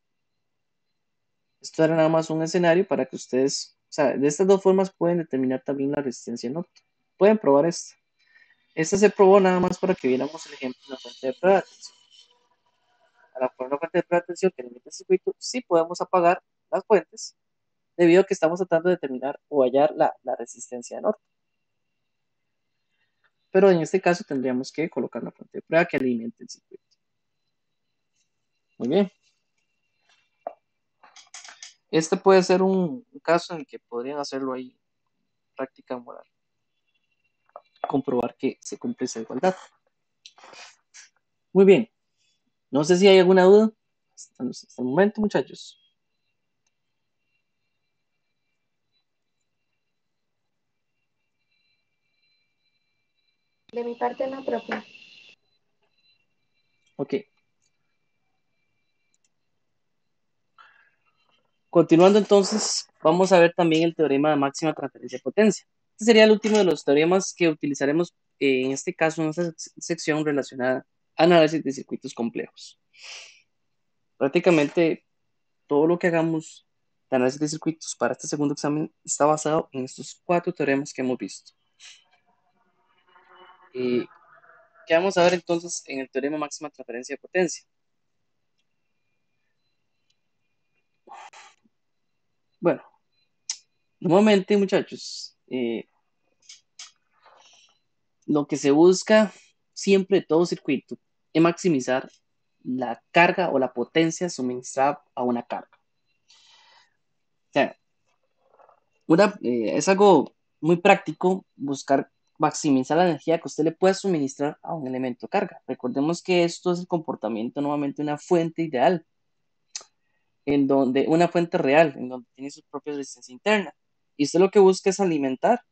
S1: Esto era nada más un escenario para que ustedes, o sea, de estas dos formas pueden determinar también la resistencia Norton. Pueden probar esta. Esta se probó nada más para que viéramos el ejemplo de la fuente de prueba de tensión. Para poner una fuente de prueba de tensión que limita el circuito, sí podemos apagar las fuentes debido a que estamos tratando de determinar o hallar la resistencia de Norton. Pero en este caso tendríamos que colocar una fuente de prueba que alimente el circuito. Muy bien. Este puede ser un caso en el que podrían hacerlo ahí, práctica moral, comprobar que se cumple esa igualdad. Muy bien. No sé si hay alguna duda hasta el momento, muchachos.
S3: De mi parte no, profe.
S1: Ok. Continuando entonces, vamos a ver también el teorema de máxima transferencia de potencia. Este sería el último de los teoremas que utilizaremos en este caso en esta sección relacionada a análisis de circuitos complejos. Prácticamente todo lo que hagamos de análisis de circuitos para este segundo examen está basado en estos 4 teoremas que hemos visto. ¿Qué vamos a ver entonces en el teorema de máxima transferencia de potencia? Bueno, nuevamente muchachos, lo que se busca siempre todo circuito es maximizar la carga o la potencia suministrada a una carga. O sea, es algo muy práctico buscar maximizar la energía que usted le puede suministrar a un elemento de carga. Recordemos que esto es el comportamiento nuevamente de una fuente ideal, en donde una fuente real, en donde tiene su propia resistencia interna. Y usted lo que busca es alimentar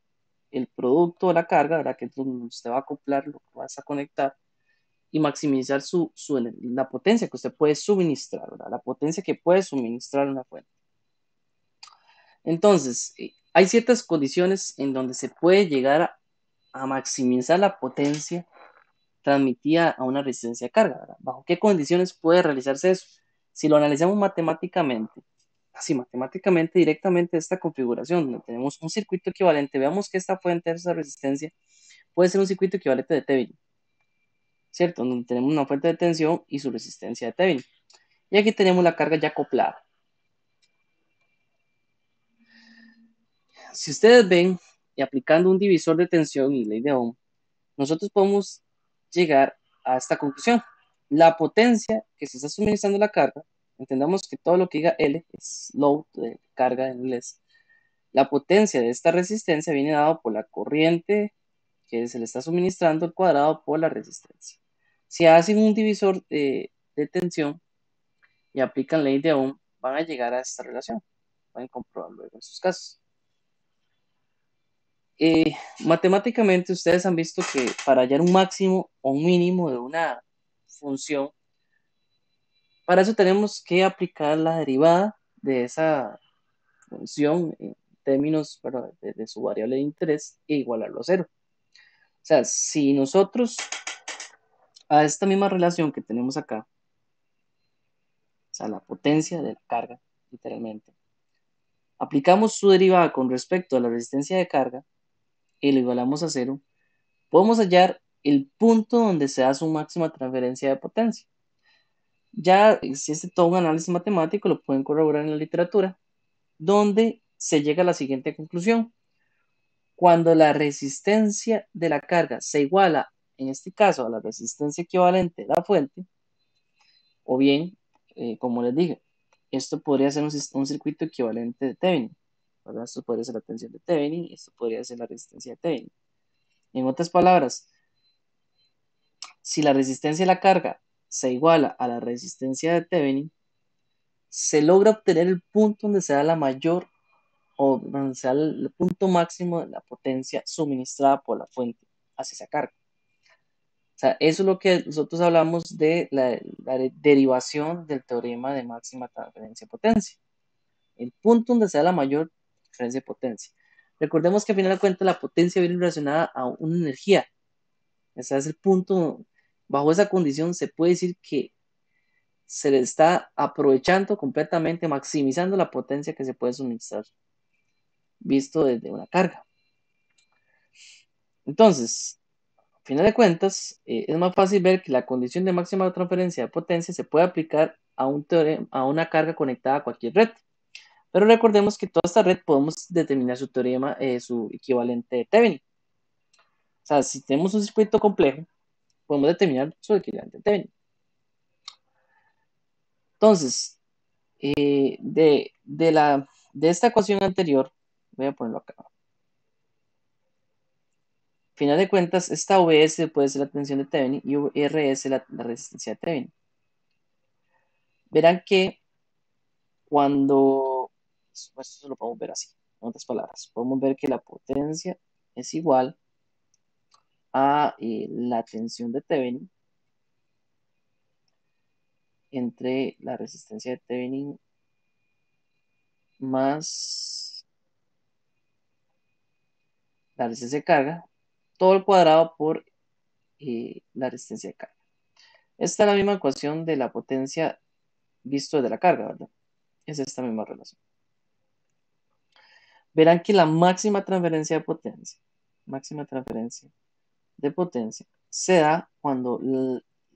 S1: el producto de la carga, ¿verdad? Que es donde usted va a acoplar, lo que vas a conectar, y maximizar la potencia que usted puede suministrar, ¿verdad? La potencia que puede suministrar una fuente. Entonces, hay ciertas condiciones en donde se puede llegar a maximizar la potencia transmitida a una resistencia de carga, ¿verdad? ¿Bajo qué condiciones puede realizarse eso? Si lo analizamos matemáticamente, así matemáticamente directamente esta configuración, donde tenemos un circuito equivalente, veamos que esta fuente de esa resistencia puede ser un circuito equivalente de Thevenin, ¿cierto? Donde tenemos una fuente de tensión y su resistencia de Thevenin. Y aquí tenemos la carga ya acoplada. Si ustedes ven, y aplicando un divisor de tensión y ley de Ohm, nosotros podemos llegar a esta conclusión. La potencia que se está suministrando la carga, entendamos que todo lo que diga L es load, de carga en inglés. La potencia de esta resistencia viene dado por la corriente que se le está suministrando al cuadrado por la resistencia. Si hacen un divisor de tensión y aplican ley de Ohm, van a llegar a esta relación. Pueden comprobarlo luego en sus casos. Matemáticamente ustedes han visto que para hallar un máximo o un mínimo de una función, para eso tenemos que aplicar la derivada de esa función en términos de su variable de interés e igualarlo a cero. O sea, si nosotros a esta misma relación que tenemos acá, o sea, la potencia de la carga, literalmente, aplicamos su derivada con respecto a la resistencia de carga y lo igualamos a cero, podemos hallar el punto donde se da su máxima transferencia de potencia. Ya existe todo un análisis matemático, lo pueden corroborar en la literatura, donde se llega a la siguiente conclusión. Cuando la resistencia de la carga se iguala, en este caso, a la resistencia equivalente de la fuente, o bien, como les dije, esto podría ser un circuito equivalente de Thevenin, ¿verdad? Esto podría ser la tensión de Thevenin, esto podría ser la resistencia de Thevenin. En otras palabras, si la resistencia de la carga se iguala a la resistencia de Thevenin, se logra obtener el punto donde se da la mayor o donde se da el punto máximo de la potencia suministrada por la fuente hacia esa carga. O sea, eso es lo que nosotros hablamos de la derivación del teorema de máxima transferencia de potencia. El punto donde se da la mayor transferencia de potencia. Recordemos que al final de cuentas la potencia viene relacionada a una energía. Ese es el punto. Bajo esa condición se puede decir que se le está aprovechando completamente, maximizando la potencia que se puede suministrar, visto desde una carga. Entonces, al final de cuentas, es más fácil ver que la condición de máxima transferencia de potencia se puede aplicar a una carga conectada a cualquier red. Pero recordemos que toda esta red podemos determinar su teorema, su equivalente de Thevenin. O sea, si tenemos un circuito complejo, podemos determinar su equivalente de Thevenin. Entonces, de esta ecuación anterior, voy a ponerlo acá. Al final de cuentas, esta OBS puede ser la tensión de Thevenin y RS la resistencia de Thevenin. Verán que cuando, esto lo podemos ver así, en otras palabras, podemos ver que la potencia es igual a la tensión de Thevenin entre la resistencia de Thevenin más la resistencia de carga, todo al cuadrado por la resistencia de carga. Esta es la misma ecuación de la potencia visto desde la carga, ¿verdad? Es esta misma relación. Verán que la máxima transferencia de potencia se da cuando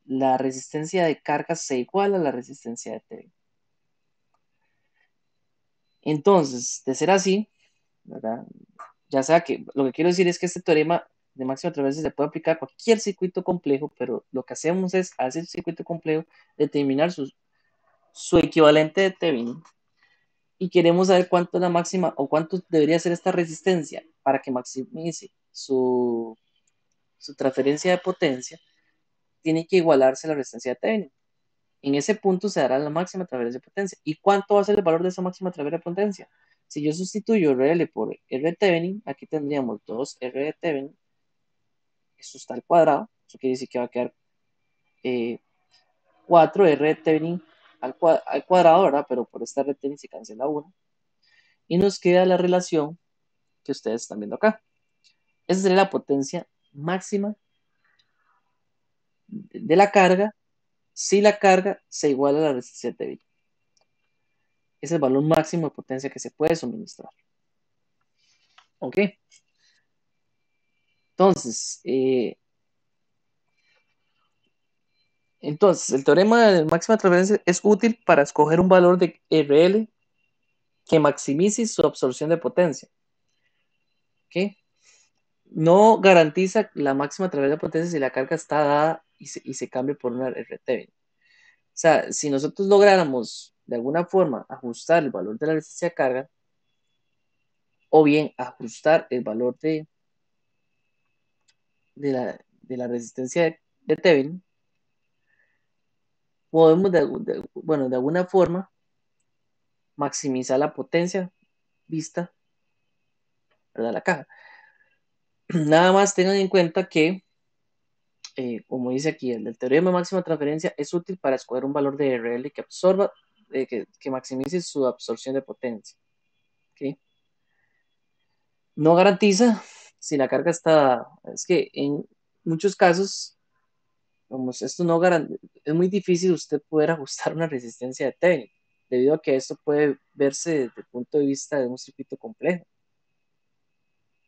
S1: la resistencia de carga se iguala a la resistencia de Thevenin. Entonces, de ser así, ¿verdad? Ya sea que lo que quiero decir es que este teorema de máxima transferencia se puede aplicar a cualquier circuito complejo, pero lo que hacemos es a ese circuito complejo determinar su equivalente de Thevenin y queremos saber cuánto es la máxima o cuánto debería ser esta resistencia para que maximice su transferencia de potencia. Tiene que igualarse a la resistencia de Thevenin. En ese punto se dará la máxima transferencia de potencia. ¿Y cuánto va a ser el valor de esa máxima transferencia de potencia? Si yo sustituyo RL por R Thevenin, aquí tendríamos 2R Thevenin. Eso está al cuadrado. Eso quiere decir que va a quedar 4R Thevenin al cuadrado, ¿verdad? Pero por esta R Thevenin se cancela 1. Y nos queda la relación que ustedes están viendo acá. Esa sería la potencia máxima de la carga si la carga se iguala a la resistencia de Thevenin. Es el valor máximo de potencia que se puede suministrar. ¿Ok? Entonces, el teorema de máxima transferencia es útil para escoger un valor de RL que maximice su absorción de potencia. ¿Ok? No garantiza la máxima transferencia de potencia si la carga está dada y se cambia por una RT. O sea, si nosotros lográramos de alguna forma ajustar el valor de la resistencia de carga, o bien ajustar el valor de la resistencia de Thevenin, podemos de alguna forma maximizar la potencia vista, ¿verdad? La caja. Nada más tengan en cuenta que, como dice aquí, el teorema de máxima transferencia es útil para escoger un valor de RL que absorba, que maximice su absorción de potencia. ¿Okay? No garantiza si la carga está, es que en muchos casos, vamos, esto no garantiza, es muy difícil usted poder ajustar una resistencia de Thevenin, debido a que esto puede verse desde el punto de vista de un circuito complejo,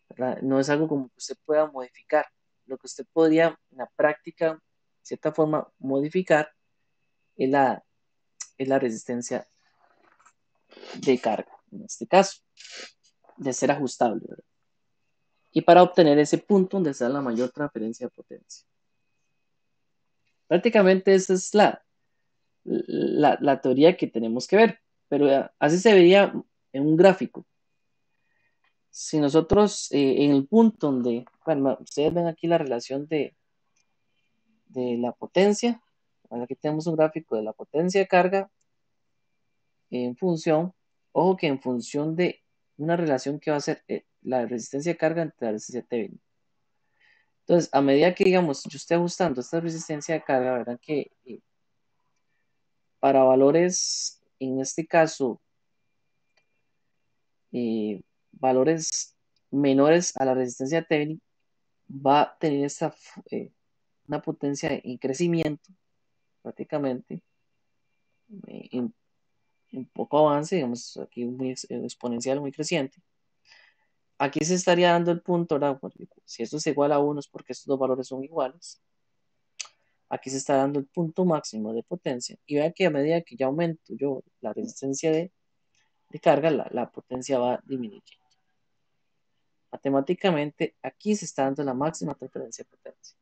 S1: ¿verdad? No es algo como que usted pueda modificar. Lo que usted podría en la práctica, de cierta forma, modificar es la resistencia de carga, en este caso, de ser ajustable, ¿verdad? Y para obtener ese punto donde sea la mayor transferencia de potencia. Prácticamente esa es la teoría que tenemos que ver, pero así se vería en un gráfico. Si nosotros en el punto donde, bueno, ustedes ven aquí la relación de la potencia, Bueno, aquí tenemos un gráfico de la potencia de carga en función, ojo que en función de una relación que va a ser la resistencia de carga entre la resistencia Thevenin. Entonces, a medida que, digamos, yo esté ajustando esta resistencia de carga, verán que para valores, en este caso, valores menores a la resistencia Thevenin, va a tener una potencia en crecimiento, prácticamente, en, en poco avance, digamos, aquí muy exponencial, muy creciente. Aquí se estaría dando el punto, ¿verdad? Porque si esto es igual a 1 es porque estos dos valores son iguales. Aquí se está dando el punto máximo de potencia. Y vean que a medida que ya aumento yo la resistencia de carga, la potencia va disminuyendo. Matemáticamente, aquí se está dando la máxima transferencia de potencia.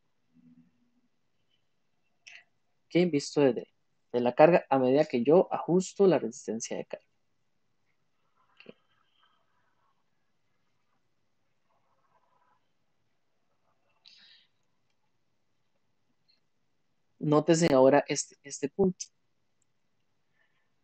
S1: ¿Ok? Visto de la carga a medida que yo ajusto la resistencia de carga. ¿Ok? Nótese ahora este punto.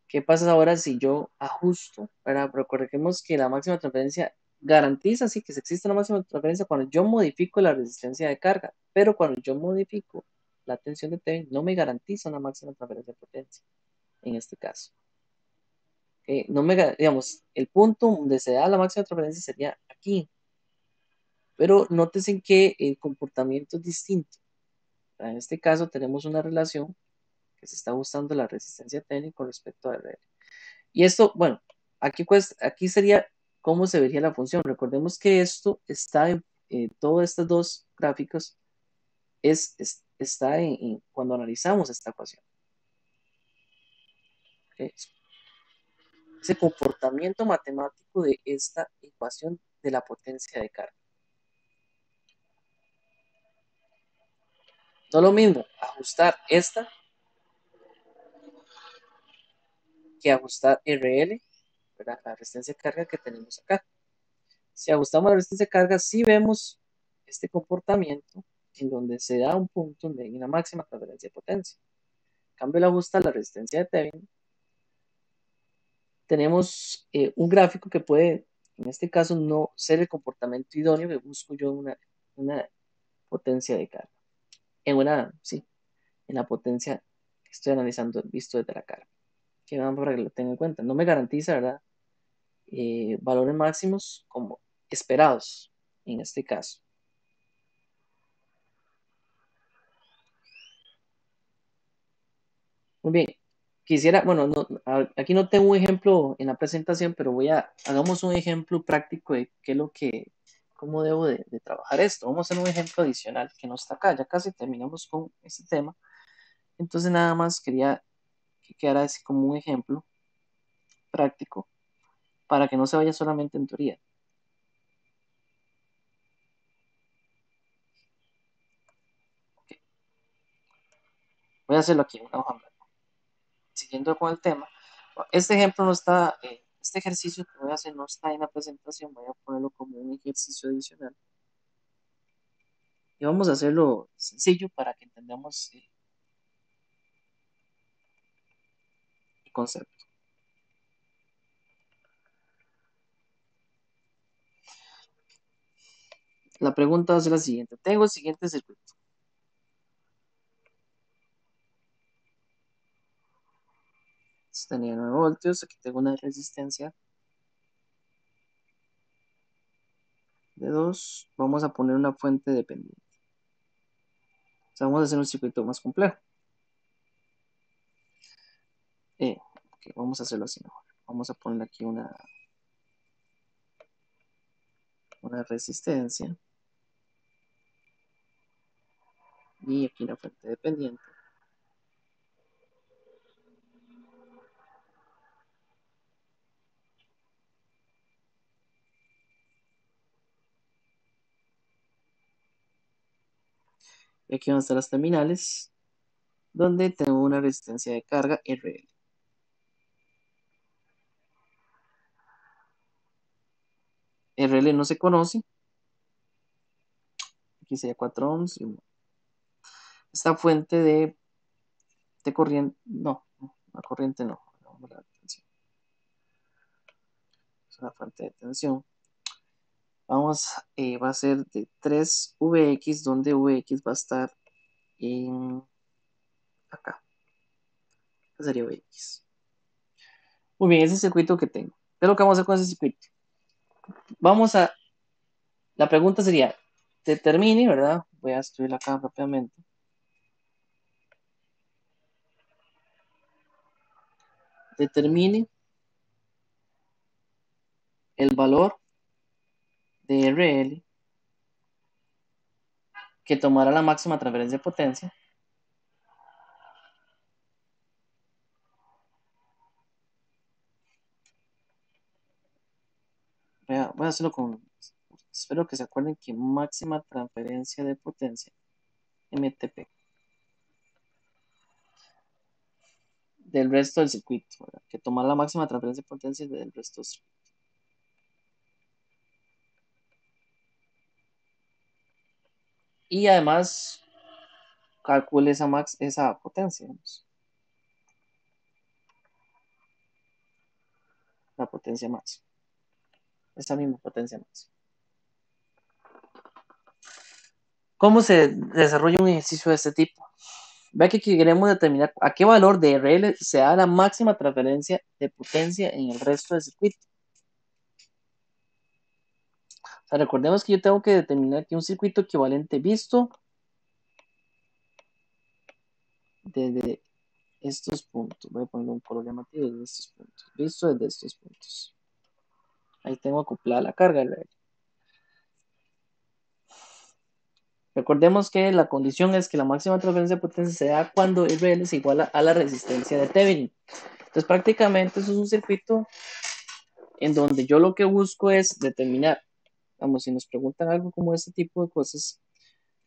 S1: ¿Qué pasa ahora si yo ajusto? ¿Verdad? Recordemos que la máxima transferencia garantiza sí que existe una máxima transferencia cuando yo modifico la resistencia de carga, pero cuando yo modifico la tensión de Thevenin no me garantiza una máxima transferencia de potencia en este caso. No me, digamos, el punto donde se da la máxima transferencia sería aquí, pero nótense que el comportamiento es distinto. En este caso tenemos una relación que se está ajustando la resistencia Thevenin con respecto a R. Y esto, bueno, aquí sería cómo se vería la función. Recordemos que esto está en todos estos dos gráficos, está cuando analizamos esta ecuación. ¿Okay? Ese comportamiento matemático de esta ecuación de la potencia de carga. No es lo mismo ajustar esta que ajustar RL, ¿verdad? La resistencia de carga que tenemos acá. Si ajustamos la resistencia de carga, sí vemos este comportamiento en donde se da un punto donde hay una máxima transferencia de potencia. En cambio, el ajustar la resistencia de Thevenin, tenemos un gráfico que puede, en este caso, no ser el comportamiento idóneo que busco yo una potencia de carga. En la potencia que estoy analizando visto desde la carga. Que vamos para que lo tengan en cuenta. No me garantiza, ¿verdad? Valores máximos como esperados en este caso. Muy bien. Quisiera, bueno, aquí no tengo un ejemplo en la presentación, pero hagamos un ejemplo práctico de cómo debo de trabajar esto. Vamos a hacer un ejemplo adicional que no está acá. Ya casi terminamos con este tema. Entonces nada más quería que quedara así como un ejemplo práctico para que no se vaya solamente en teoría. Okay. Voy a hacerlo aquí en una hoja blanca. Siguiendo con el tema. Este ejemplo no está, este ejercicio que voy a hacer no está en la presentación. Voy a ponerlo como un ejercicio adicional. Y vamos a hacerlo sencillo para que entendamos el concepto. La pregunta va a ser la siguiente. Tengo el siguiente circuito. Tenía 9 voltios. Aquí tengo una resistencia de 2. Vamos a poner una fuente dependiente. O sea, vamos a hacer un circuito más complejo. Okay, vamos a hacerlo así mejor. Vamos a poner aquí una resistencia. Y aquí una fuente dependiente. Y aquí van a estar las terminales, donde tengo una resistencia de carga RL. RL no se conoce. Aquí sería 4 ohms. Esta fuente de corriente, no, la corriente no, vamos a la tensión. Es una fuente de tensión. Vamos, va a ser de 3Vx, donde Vx va a estar en acá. Esa sería Vx. Muy bien, ese es el circuito que tengo. ¿Qué es lo que vamos a hacer con ese circuito? La pregunta sería, determine, ¿verdad? Voy a escribir acá rápidamente. Determine el valor de RL que tomará la máxima transferencia de potencia voy a hacerlo con, espero que se acuerden que máxima transferencia de potencia, MTP, del resto del circuito, ¿verdad? Que tomar la máxima transferencia de potencia del resto del circuito. Y además, calcule esa potencia, ¿no? La potencia máxima, esa misma potencia máxima. ¿Cómo se desarrolla un ejercicio de este tipo? Vea que aquí queremos determinar a qué valor de RL se da la máxima transferencia de potencia en el resto del circuito. O sea, recordemos que yo tengo que determinar aquí un circuito equivalente visto desde estos puntos. Voy a poner un color llamativo desde estos puntos. Visto desde estos puntos. Ahí tengo acoplada la carga RL. Recordemos que la condición es que la máxima transferencia de potencia se da cuando RL es igual a la resistencia de Thevenin. Entonces prácticamente eso es un circuito en donde yo lo que busco es determinar, vamos, si nos preguntan algo como este tipo de cosas,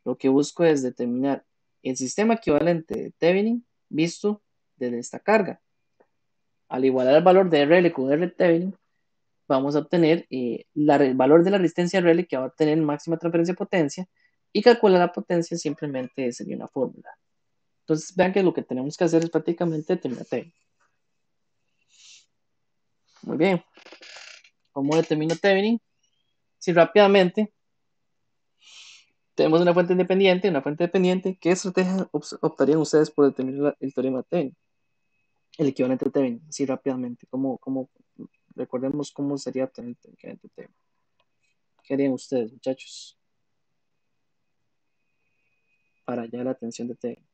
S1: lo que busco es determinar el sistema equivalente de Thevenin visto desde esta carga. Al igualar el valor de RL con R Thevenin, vamos a obtener el valor de la resistencia RL que va a obtener máxima transferencia de potencia y calcular la potencia simplemente sería una fórmula. Entonces vean que lo que tenemos que hacer es prácticamente determinar Thevenin. Muy bien. ¿Cómo determino Thevenin? Si rápidamente tenemos una fuente independiente, ¿qué estrategia optarían ustedes por determinar el teorema de Thevenin? El equivalente de Thevenin, así rápidamente. Recordemos cómo sería obtener el equivalente de Thevenin. ¿Qué harían ustedes, muchachos? Para hallar la tensión de Thevenin.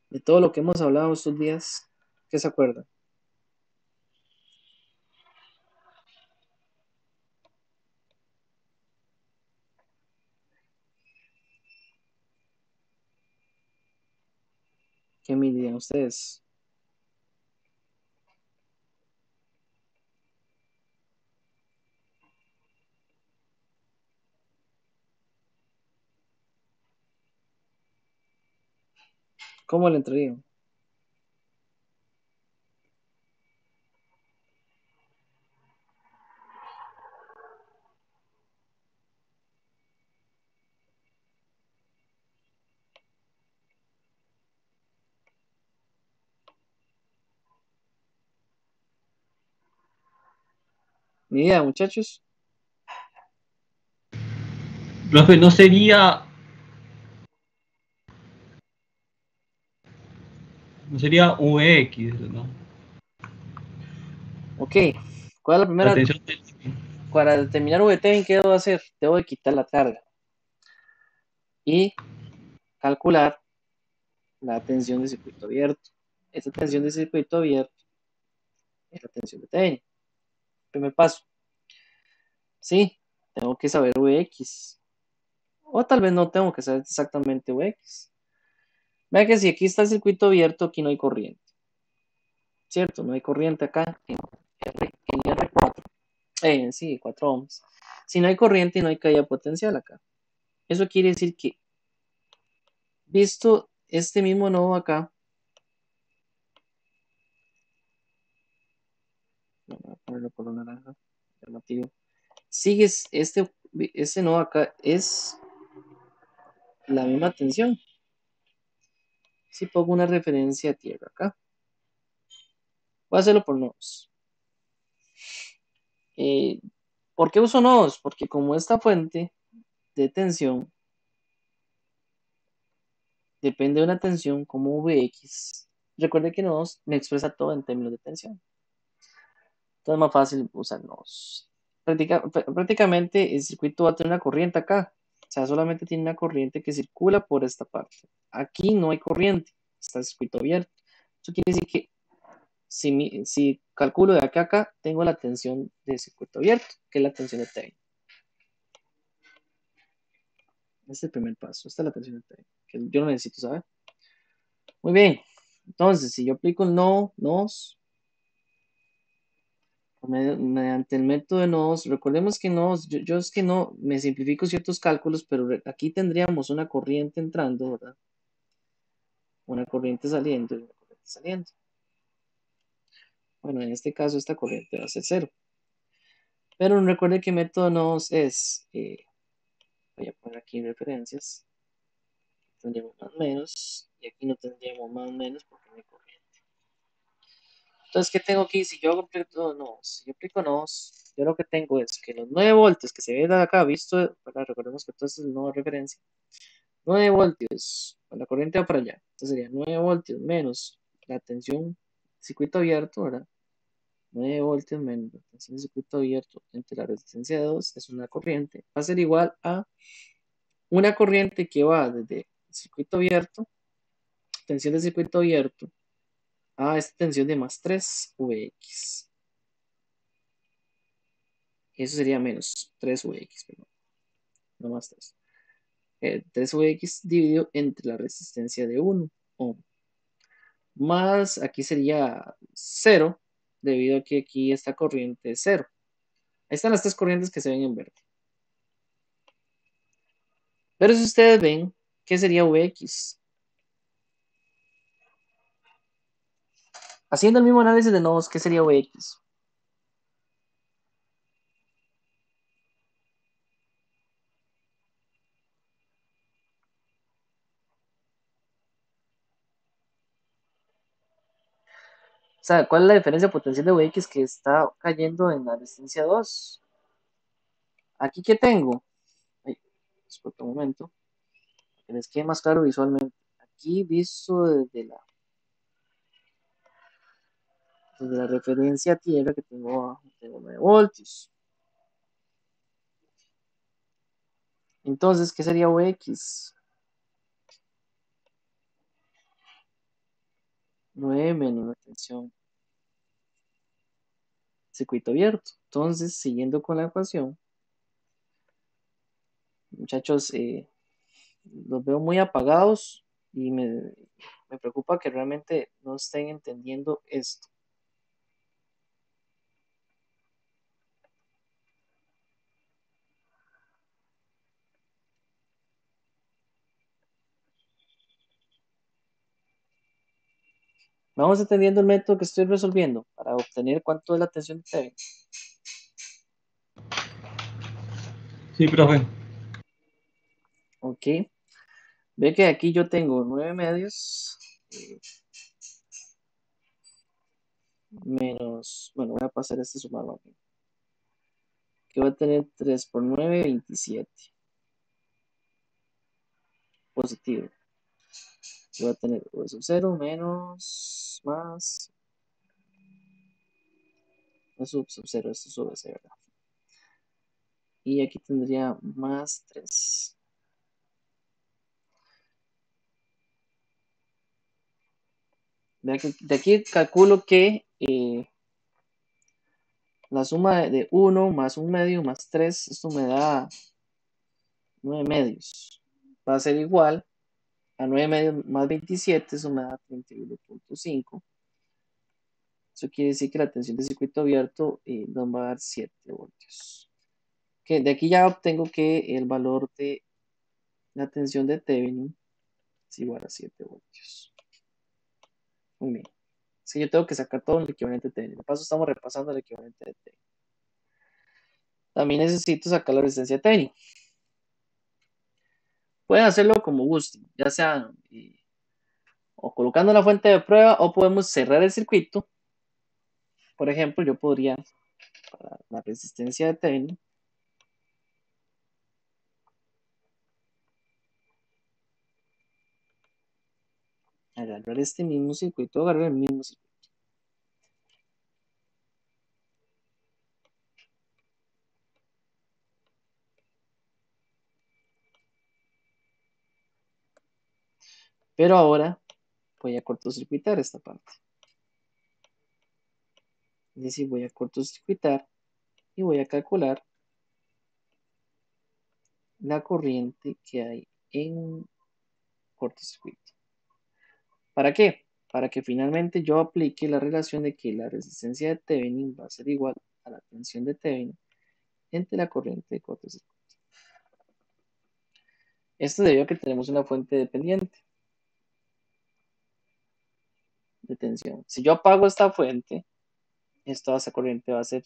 S1: De todo lo que hemos hablado estos días, ¿qué se acuerdan? ¿Qué midían ustedes? ¿Cómo le entrarían? Ni idea, muchachos.
S2: Profe, no sería VX, ¿no?
S1: Ok. ¿Cuál es la
S2: La
S1: primera?
S2: tensión.
S1: Para determinar VT, ¿qué debo hacer? Debo de quitar la carga y calcular la tensión de circuito abierto. Esta tensión de circuito abierto es la tensión de Thevenin. Primer paso. Sí, tengo que saber Vx. O tal vez no tengo que saber exactamente Vx. Vea que si aquí está el circuito abierto, aquí no hay corriente. ¿Cierto? No hay corriente acá en R4. Sí, 4 ohms. Si no hay corriente y no hay caída potencial acá. Eso quiere decir que, visto este mismo nodo acá, voy a ponerlo color naranja, llamativo. Sigue este nodo acá, es la misma tensión. si pongo una referencia a tierra acá. Voy a hacerlo por nodos. ¿Por qué uso nodos? Porque como esta fuente de tensión depende de una tensión como Vx, recuerde que nodos me expresa todo en términos de tensión. Entonces es más fácil usar nodos. Prácticamente el circuito va a tener una corriente acá. O sea, solamente tiene una corriente que circula por esta parte. Aquí no hay corriente, está el circuito abierto. Eso quiere decir que si calculo de acá a acá, tengo la tensión del circuito abierto, que es la tensión de T. Este es el primer paso, esta es la tensión de T, que yo no necesito saber. Muy bien, entonces si yo aplico el nos, mediante el método de nodos, recordemos que nodos, yo es que no me simplifico ciertos cálculos, pero aquí tendríamos una corriente entrando, ¿verdad? Una corriente saliendo y una corriente saliendo. Bueno, en este caso esta corriente va a ser cero. Pero recuerde que método de nodos es, voy a poner aquí referencias, tendríamos más menos, y aquí no tendríamos más menos porque no hay corriente. Entonces, ¿qué tengo aquí? Si yo aplico nodos, si yo aplico nodos, yo lo que tengo es que los 9 voltios que se ven acá, visto, ¿verdad? Recordemos que esto es el nodo de referencia, 9 voltios, la corriente va para allá, entonces sería 9 voltios menos la tensión circuito abierto, ¿verdad? 9 voltios menos la tensión de circuito abierto entre la resistencia de 2 es una corriente, va a ser igual a una corriente que va desde el circuito abierto, tensión de circuito abierto, a esta tensión de más 3 Vx. Eso sería menos 3 Vx, perdón, no más 3. 3 Vx dividido entre la resistencia de 1 ohm. Más aquí sería 0, debido a que aquí esta corriente es 0. Ahí están las tres corrientes que se ven en verde. Pero si ustedes ven, ¿qué sería Vx? Haciendo el mismo análisis de nodos, ¿qué sería Vx? O sea, ¿cuál es la diferencia potencial de Vx que está cayendo en la resistencia 2? Aquí, ¿qué tengo? Ay, espera un momento, que les quede más claro visualmente. Aquí, visto desde la referencia a tierra, que tengo 9 voltios. Entonces, ¿qué sería Vx? 9 menos la tensión circuito abierto. Entonces, siguiendo con la ecuación, muchachos, los veo muy apagados y me preocupa que realmente no estén entendiendo esto. Vamos entendiendo el método que estoy resolviendo para obtener cuánto es la tensión de Thevenin.
S2: Sí, profe.
S1: Ok. Ve que aquí yo tengo 9 medios menos, bueno, voy a pasar este sumado aquí. Que va a tener 3 por 9, 27. Positivo. Que va a tener O sub 0 menos más. No sub 0, esto sube 0, ¿verdad? Y aquí tendría más 3. De aquí calculo que la suma de 1 más 1 medio más 3, esto me da 9 medios. Va a ser igual a 9 medios más 27, eso me da 31.5. Eso quiere decir que la tensión de circuito abierto nos va a dar 7 voltios. Que de aquí ya obtengo que el valor de la tensión de Thevenin es igual a 7 voltios. Muy bien. Si yo tengo que sacar todo el equivalente de Thevenin. De paso estamos repasando el equivalente de Thevenin. También necesito sacar la resistencia de Thevenin. Pueden hacerlo como gusten, ya sea o colocando la fuente de prueba o podemos cerrar el circuito. Por ejemplo, yo podría, para la resistencia de Thevenin, agarrar este mismo circuito, agarrar el mismo circuito. Pero ahora voy a cortocircuitar esta parte. Es decir, voy a cortocircuitar y voy a calcular la corriente que hay en cortocircuito. ¿Para qué? Para que finalmente yo aplique la relación de que la resistencia de Thevenin va a ser igual a la tensión de Thevenin entre la corriente de cortocircuito. Esto debido a que tenemos una fuente dependiente de tensión. Si yo apago esta fuente, esa corriente va a ser,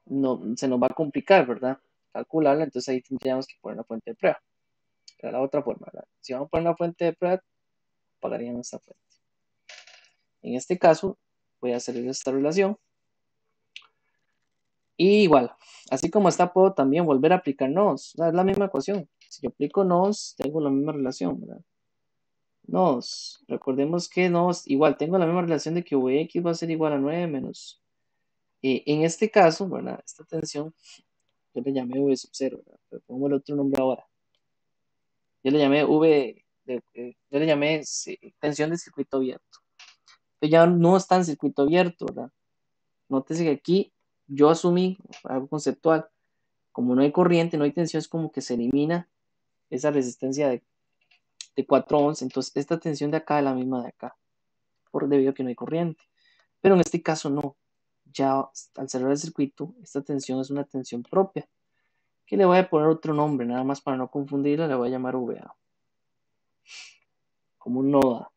S1: no, se nos va a complicar, ¿verdad? Calcularla, entonces ahí tendríamos que poner la fuente de prueba. Era la otra forma, ¿verdad? Si vamos a poner la fuente de prueba, apagaríamos esta fuente. En este caso, voy a hacer esta relación. Y igual, así como está, puedo también volver a aplicar nodos. Es la misma ecuación. Si yo aplico nodos, tengo la misma relación, ¿verdad? Nodos. Recordemos que nodos, igual, tengo la misma relación de que Vx va a ser igual a 9 menos. En este caso, ¿verdad? Esta tensión, yo le llamé V sub 0, ¿verdad? Pero pongo el otro nombre ahora. Yo le llamé yo le llamé tensión de circuito abierto. Pero ya no está en circuito abierto, ¿verdad? Nótese que aquí yo asumí algo conceptual. Como no hay corriente, no hay tensión, es como que se elimina esa resistencia de 4 ohms. Entonces, esta tensión de acá es la misma de acá, debido a que no hay corriente. Pero en este caso no. Ya al cerrar el circuito, esta tensión es una tensión propia, que le voy a poner otro nombre, nada más para no confundirla, le voy a llamar VA, como un noda.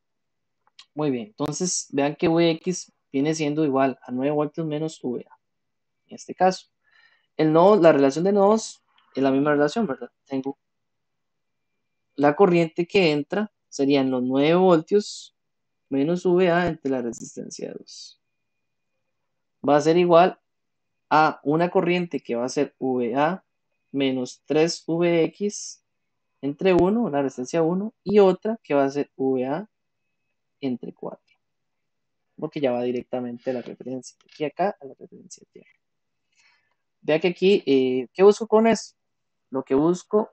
S1: Muy bien, entonces vean que Vx viene siendo igual a 9 voltios menos VA. En este caso, el nodo, la relación de nodos es la misma relación, ¿verdad? Tengo la corriente que entra, serían los 9 voltios menos VA entre la resistencia de 2. Va a ser igual a una corriente que va a ser VA menos 3Vx entre 1, la resistencia 1, y otra que va a ser VA entre 4, porque ya va directamente a la referencia, de aquí a acá a la referencia de tierra. Vea que aquí, ¿qué busco con eso? Lo que busco,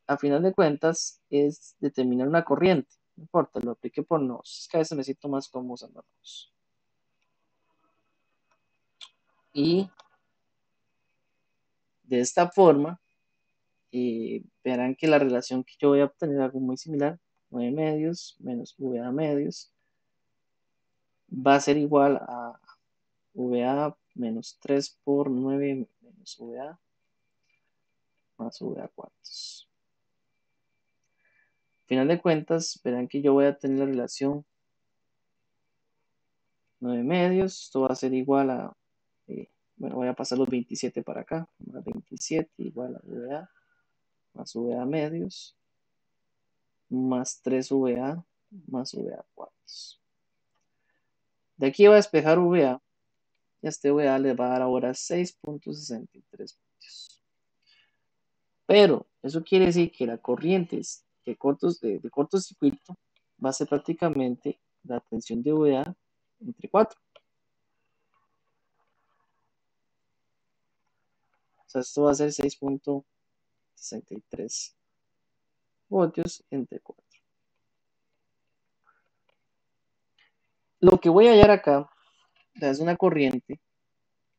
S1: a final de cuentas, es determinar una corriente. No importa, lo apliqué por nodos. Es que a veces me siento más cómodo usando nodos. Y de esta forma, verán que la relación que yo voy a obtener es algo muy similar. 9 medios menos VA medios va a ser igual a VA menos 3 por 9 menos VA más VA cuartos. Al final de cuentas, verán que yo voy a tener la relación 9 medios. Esto va a ser igual a, bueno, voy a pasar los 27 para acá. Más 27 igual a VA más VA medios más 3 VA más VA cuartos. De aquí va a despejar VA. Y a este VA le va a dar ahora 6.63 voltios. Pero eso quiere decir que la corriente de cortocircuito va a ser prácticamente la tensión de VA entre 4. O sea, esto va a ser 6.63 voltios entre 4. Lo que voy a hallar acá es una corriente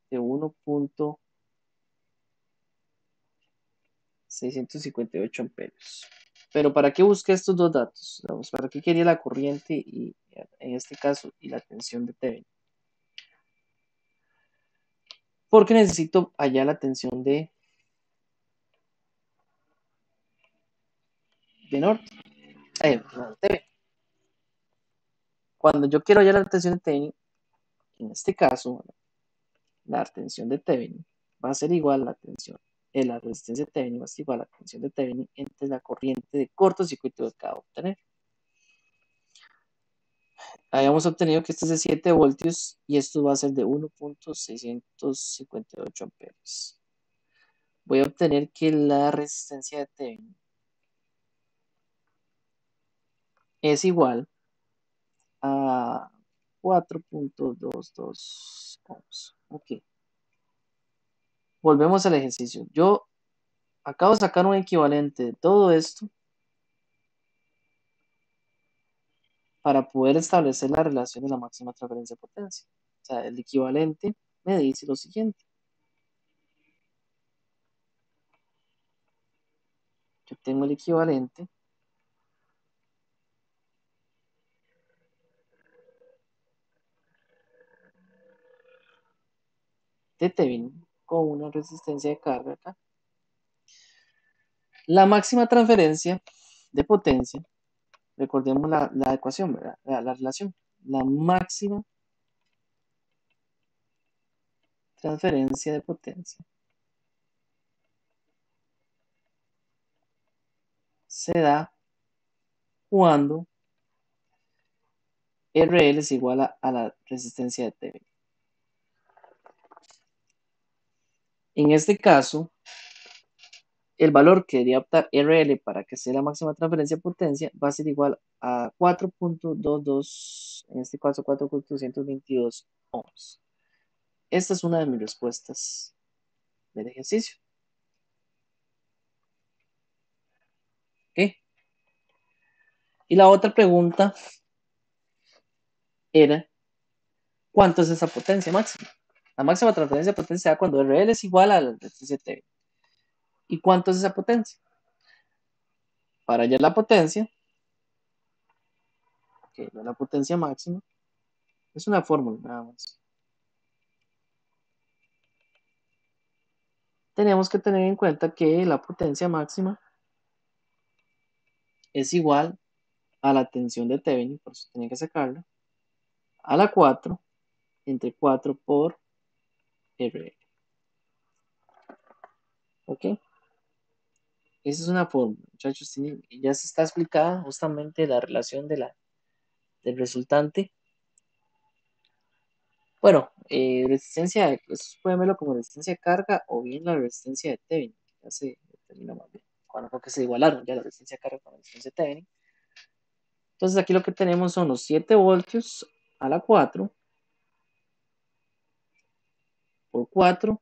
S1: de 1.658 amperios. Pero ¿para qué busqué estos dos datos? Vamos, ¿para qué quería la corriente y en este caso y la tensión de Thevenin? Porque necesito hallar la tensión de norte. Thevenin. Cuando yo quiero hallar la tensión de Thevenin, en este caso, la tensión de Thevenin va a ser igual a la tensión la resistencia de Thevenin va a ser igual a la tensión de Thevenin entre la corriente de cortocircuito que acaba de obtener. Habíamos obtenido que este es de 7 voltios y esto va a ser de 1.658 amperes. Voy a obtener que la resistencia de Thevenin es igual a 4.22 ohms. Ok. Volvemos al ejercicio. Yo acabo de sacar un equivalente de todo esto para poder establecer la relación de la máxima transferencia de potencia. O sea, el equivalente me dice lo siguiente. Yo tengo el equivalente de Thevenin con una resistencia de carga acá. La máxima transferencia de potencia, recordemos la ecuación, ¿verdad? La relación. La máxima transferencia de potencia se da cuando RL es igual a la resistencia de Thevenin. En este caso, el valor que debería optar RL para que sea la máxima transferencia de potencia va a ser igual a 4.22, en este caso 4.222 ohms. Esta es una de mis respuestas del ejercicio. ¿Ok? Y la otra pregunta era, ¿cuánto es esa potencia máxima? La máxima transferencia de potencia da cuando RL es igual a la resistencia de Thevenin. ¿Y cuánto es esa potencia? Para hallar la potencia, que la potencia máxima, es una fórmula nada más. Tenemos que tener en cuenta que la potencia máxima es igual a la tensión de Thevenin, por eso tenía que sacarla, a la 4 entre 4 por RL. ¿Ok? Esa es una fórmula, muchachos. Ya se está explicada justamente la relación del resultante. Bueno, resistencia, pues pueden verlo como resistencia de carga o bien la resistencia de Thevenin. Ya se determina más bien. Porque se igualaron ya la resistencia de carga con la resistencia de Thevenin. Entonces aquí lo que tenemos son los 7 voltios a la 4 por 4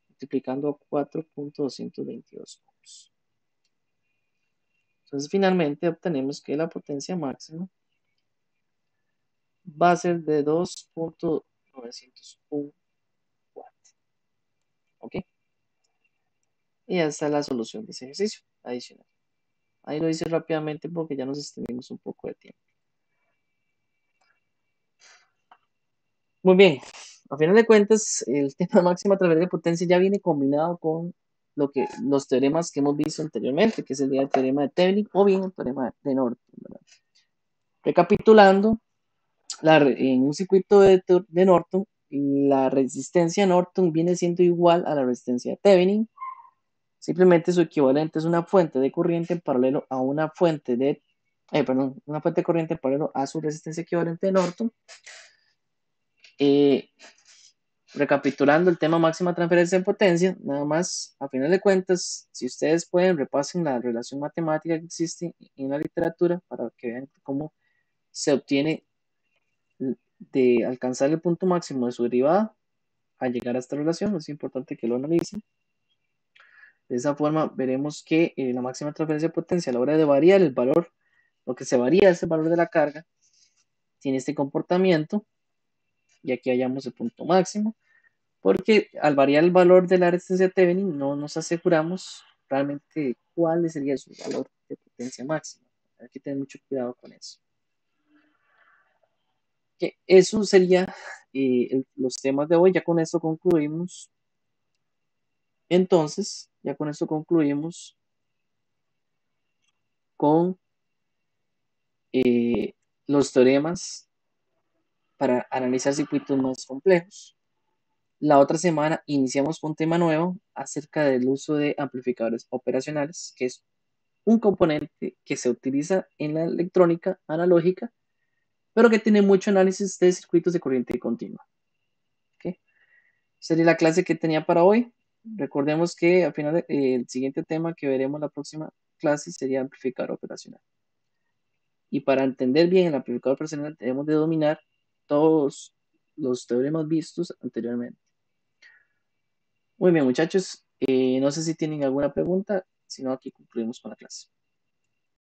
S1: multiplicando a 4.222 ohms. Entonces finalmente obtenemos que la potencia máxima va a ser de 2.901 watts. ¿Ok? Y ya está la solución de ese ejercicio adicional. Ahí lo hice rápidamente porque ya nos extendimos un poco de tiempo. Muy bien. A final de cuentas, el tema de máxima transferencia de potencia ya viene combinado con los teoremas que hemos visto anteriormente, que sería el teorema de Thevenin o bien el teorema de Norton, ¿verdad? Recapitulando, en un circuito de Norton, la resistencia de Norton viene siendo igual a la resistencia de Thevenin. Simplemente su equivalente es una fuente de corriente en paralelo a una fuente de, una fuente de corriente en paralelo a su resistencia equivalente de Norton. Recapitulando el tema máxima transferencia de potencia, nada más, a final de cuentas, si ustedes pueden, repasen la relación matemática que existe en la literatura para que vean cómo se obtiene de alcanzar el punto máximo de su derivada a llegar a esta relación. Es importante que lo analicen. De esa forma veremos que la máxima transferencia de potencia a la hora de variar el valor, lo que se varía es el valor de la carga, tiene este comportamiento, y aquí hallamos el punto máximo, porque al variar el valor de la resistencia de Thevenin no nos aseguramos realmente cuál sería su valor de potencia máxima. Hay que tener mucho cuidado con eso. Que eso sería los temas de hoy. Ya con esto concluimos. Entonces, ya con esto concluimos con los teoremas para analizar circuitos más complejos. La otra semana iniciamos con un tema nuevo acerca del uso de amplificadores operacionales, que es un componente que se utiliza en la electrónica analógica, pero que tiene mucho análisis de circuitos de corriente continua. ¿Okay? Sería la clase que tenía para hoy. Recordemos que al final el siguiente tema que veremos la próxima clase sería amplificador operacional. Y para entender bien el amplificador operacional debemos de dominar todos los teoremas vistos anteriormente. Muy bien, muchachos. No sé si tienen alguna pregunta, si no, aquí concluimos con la clase.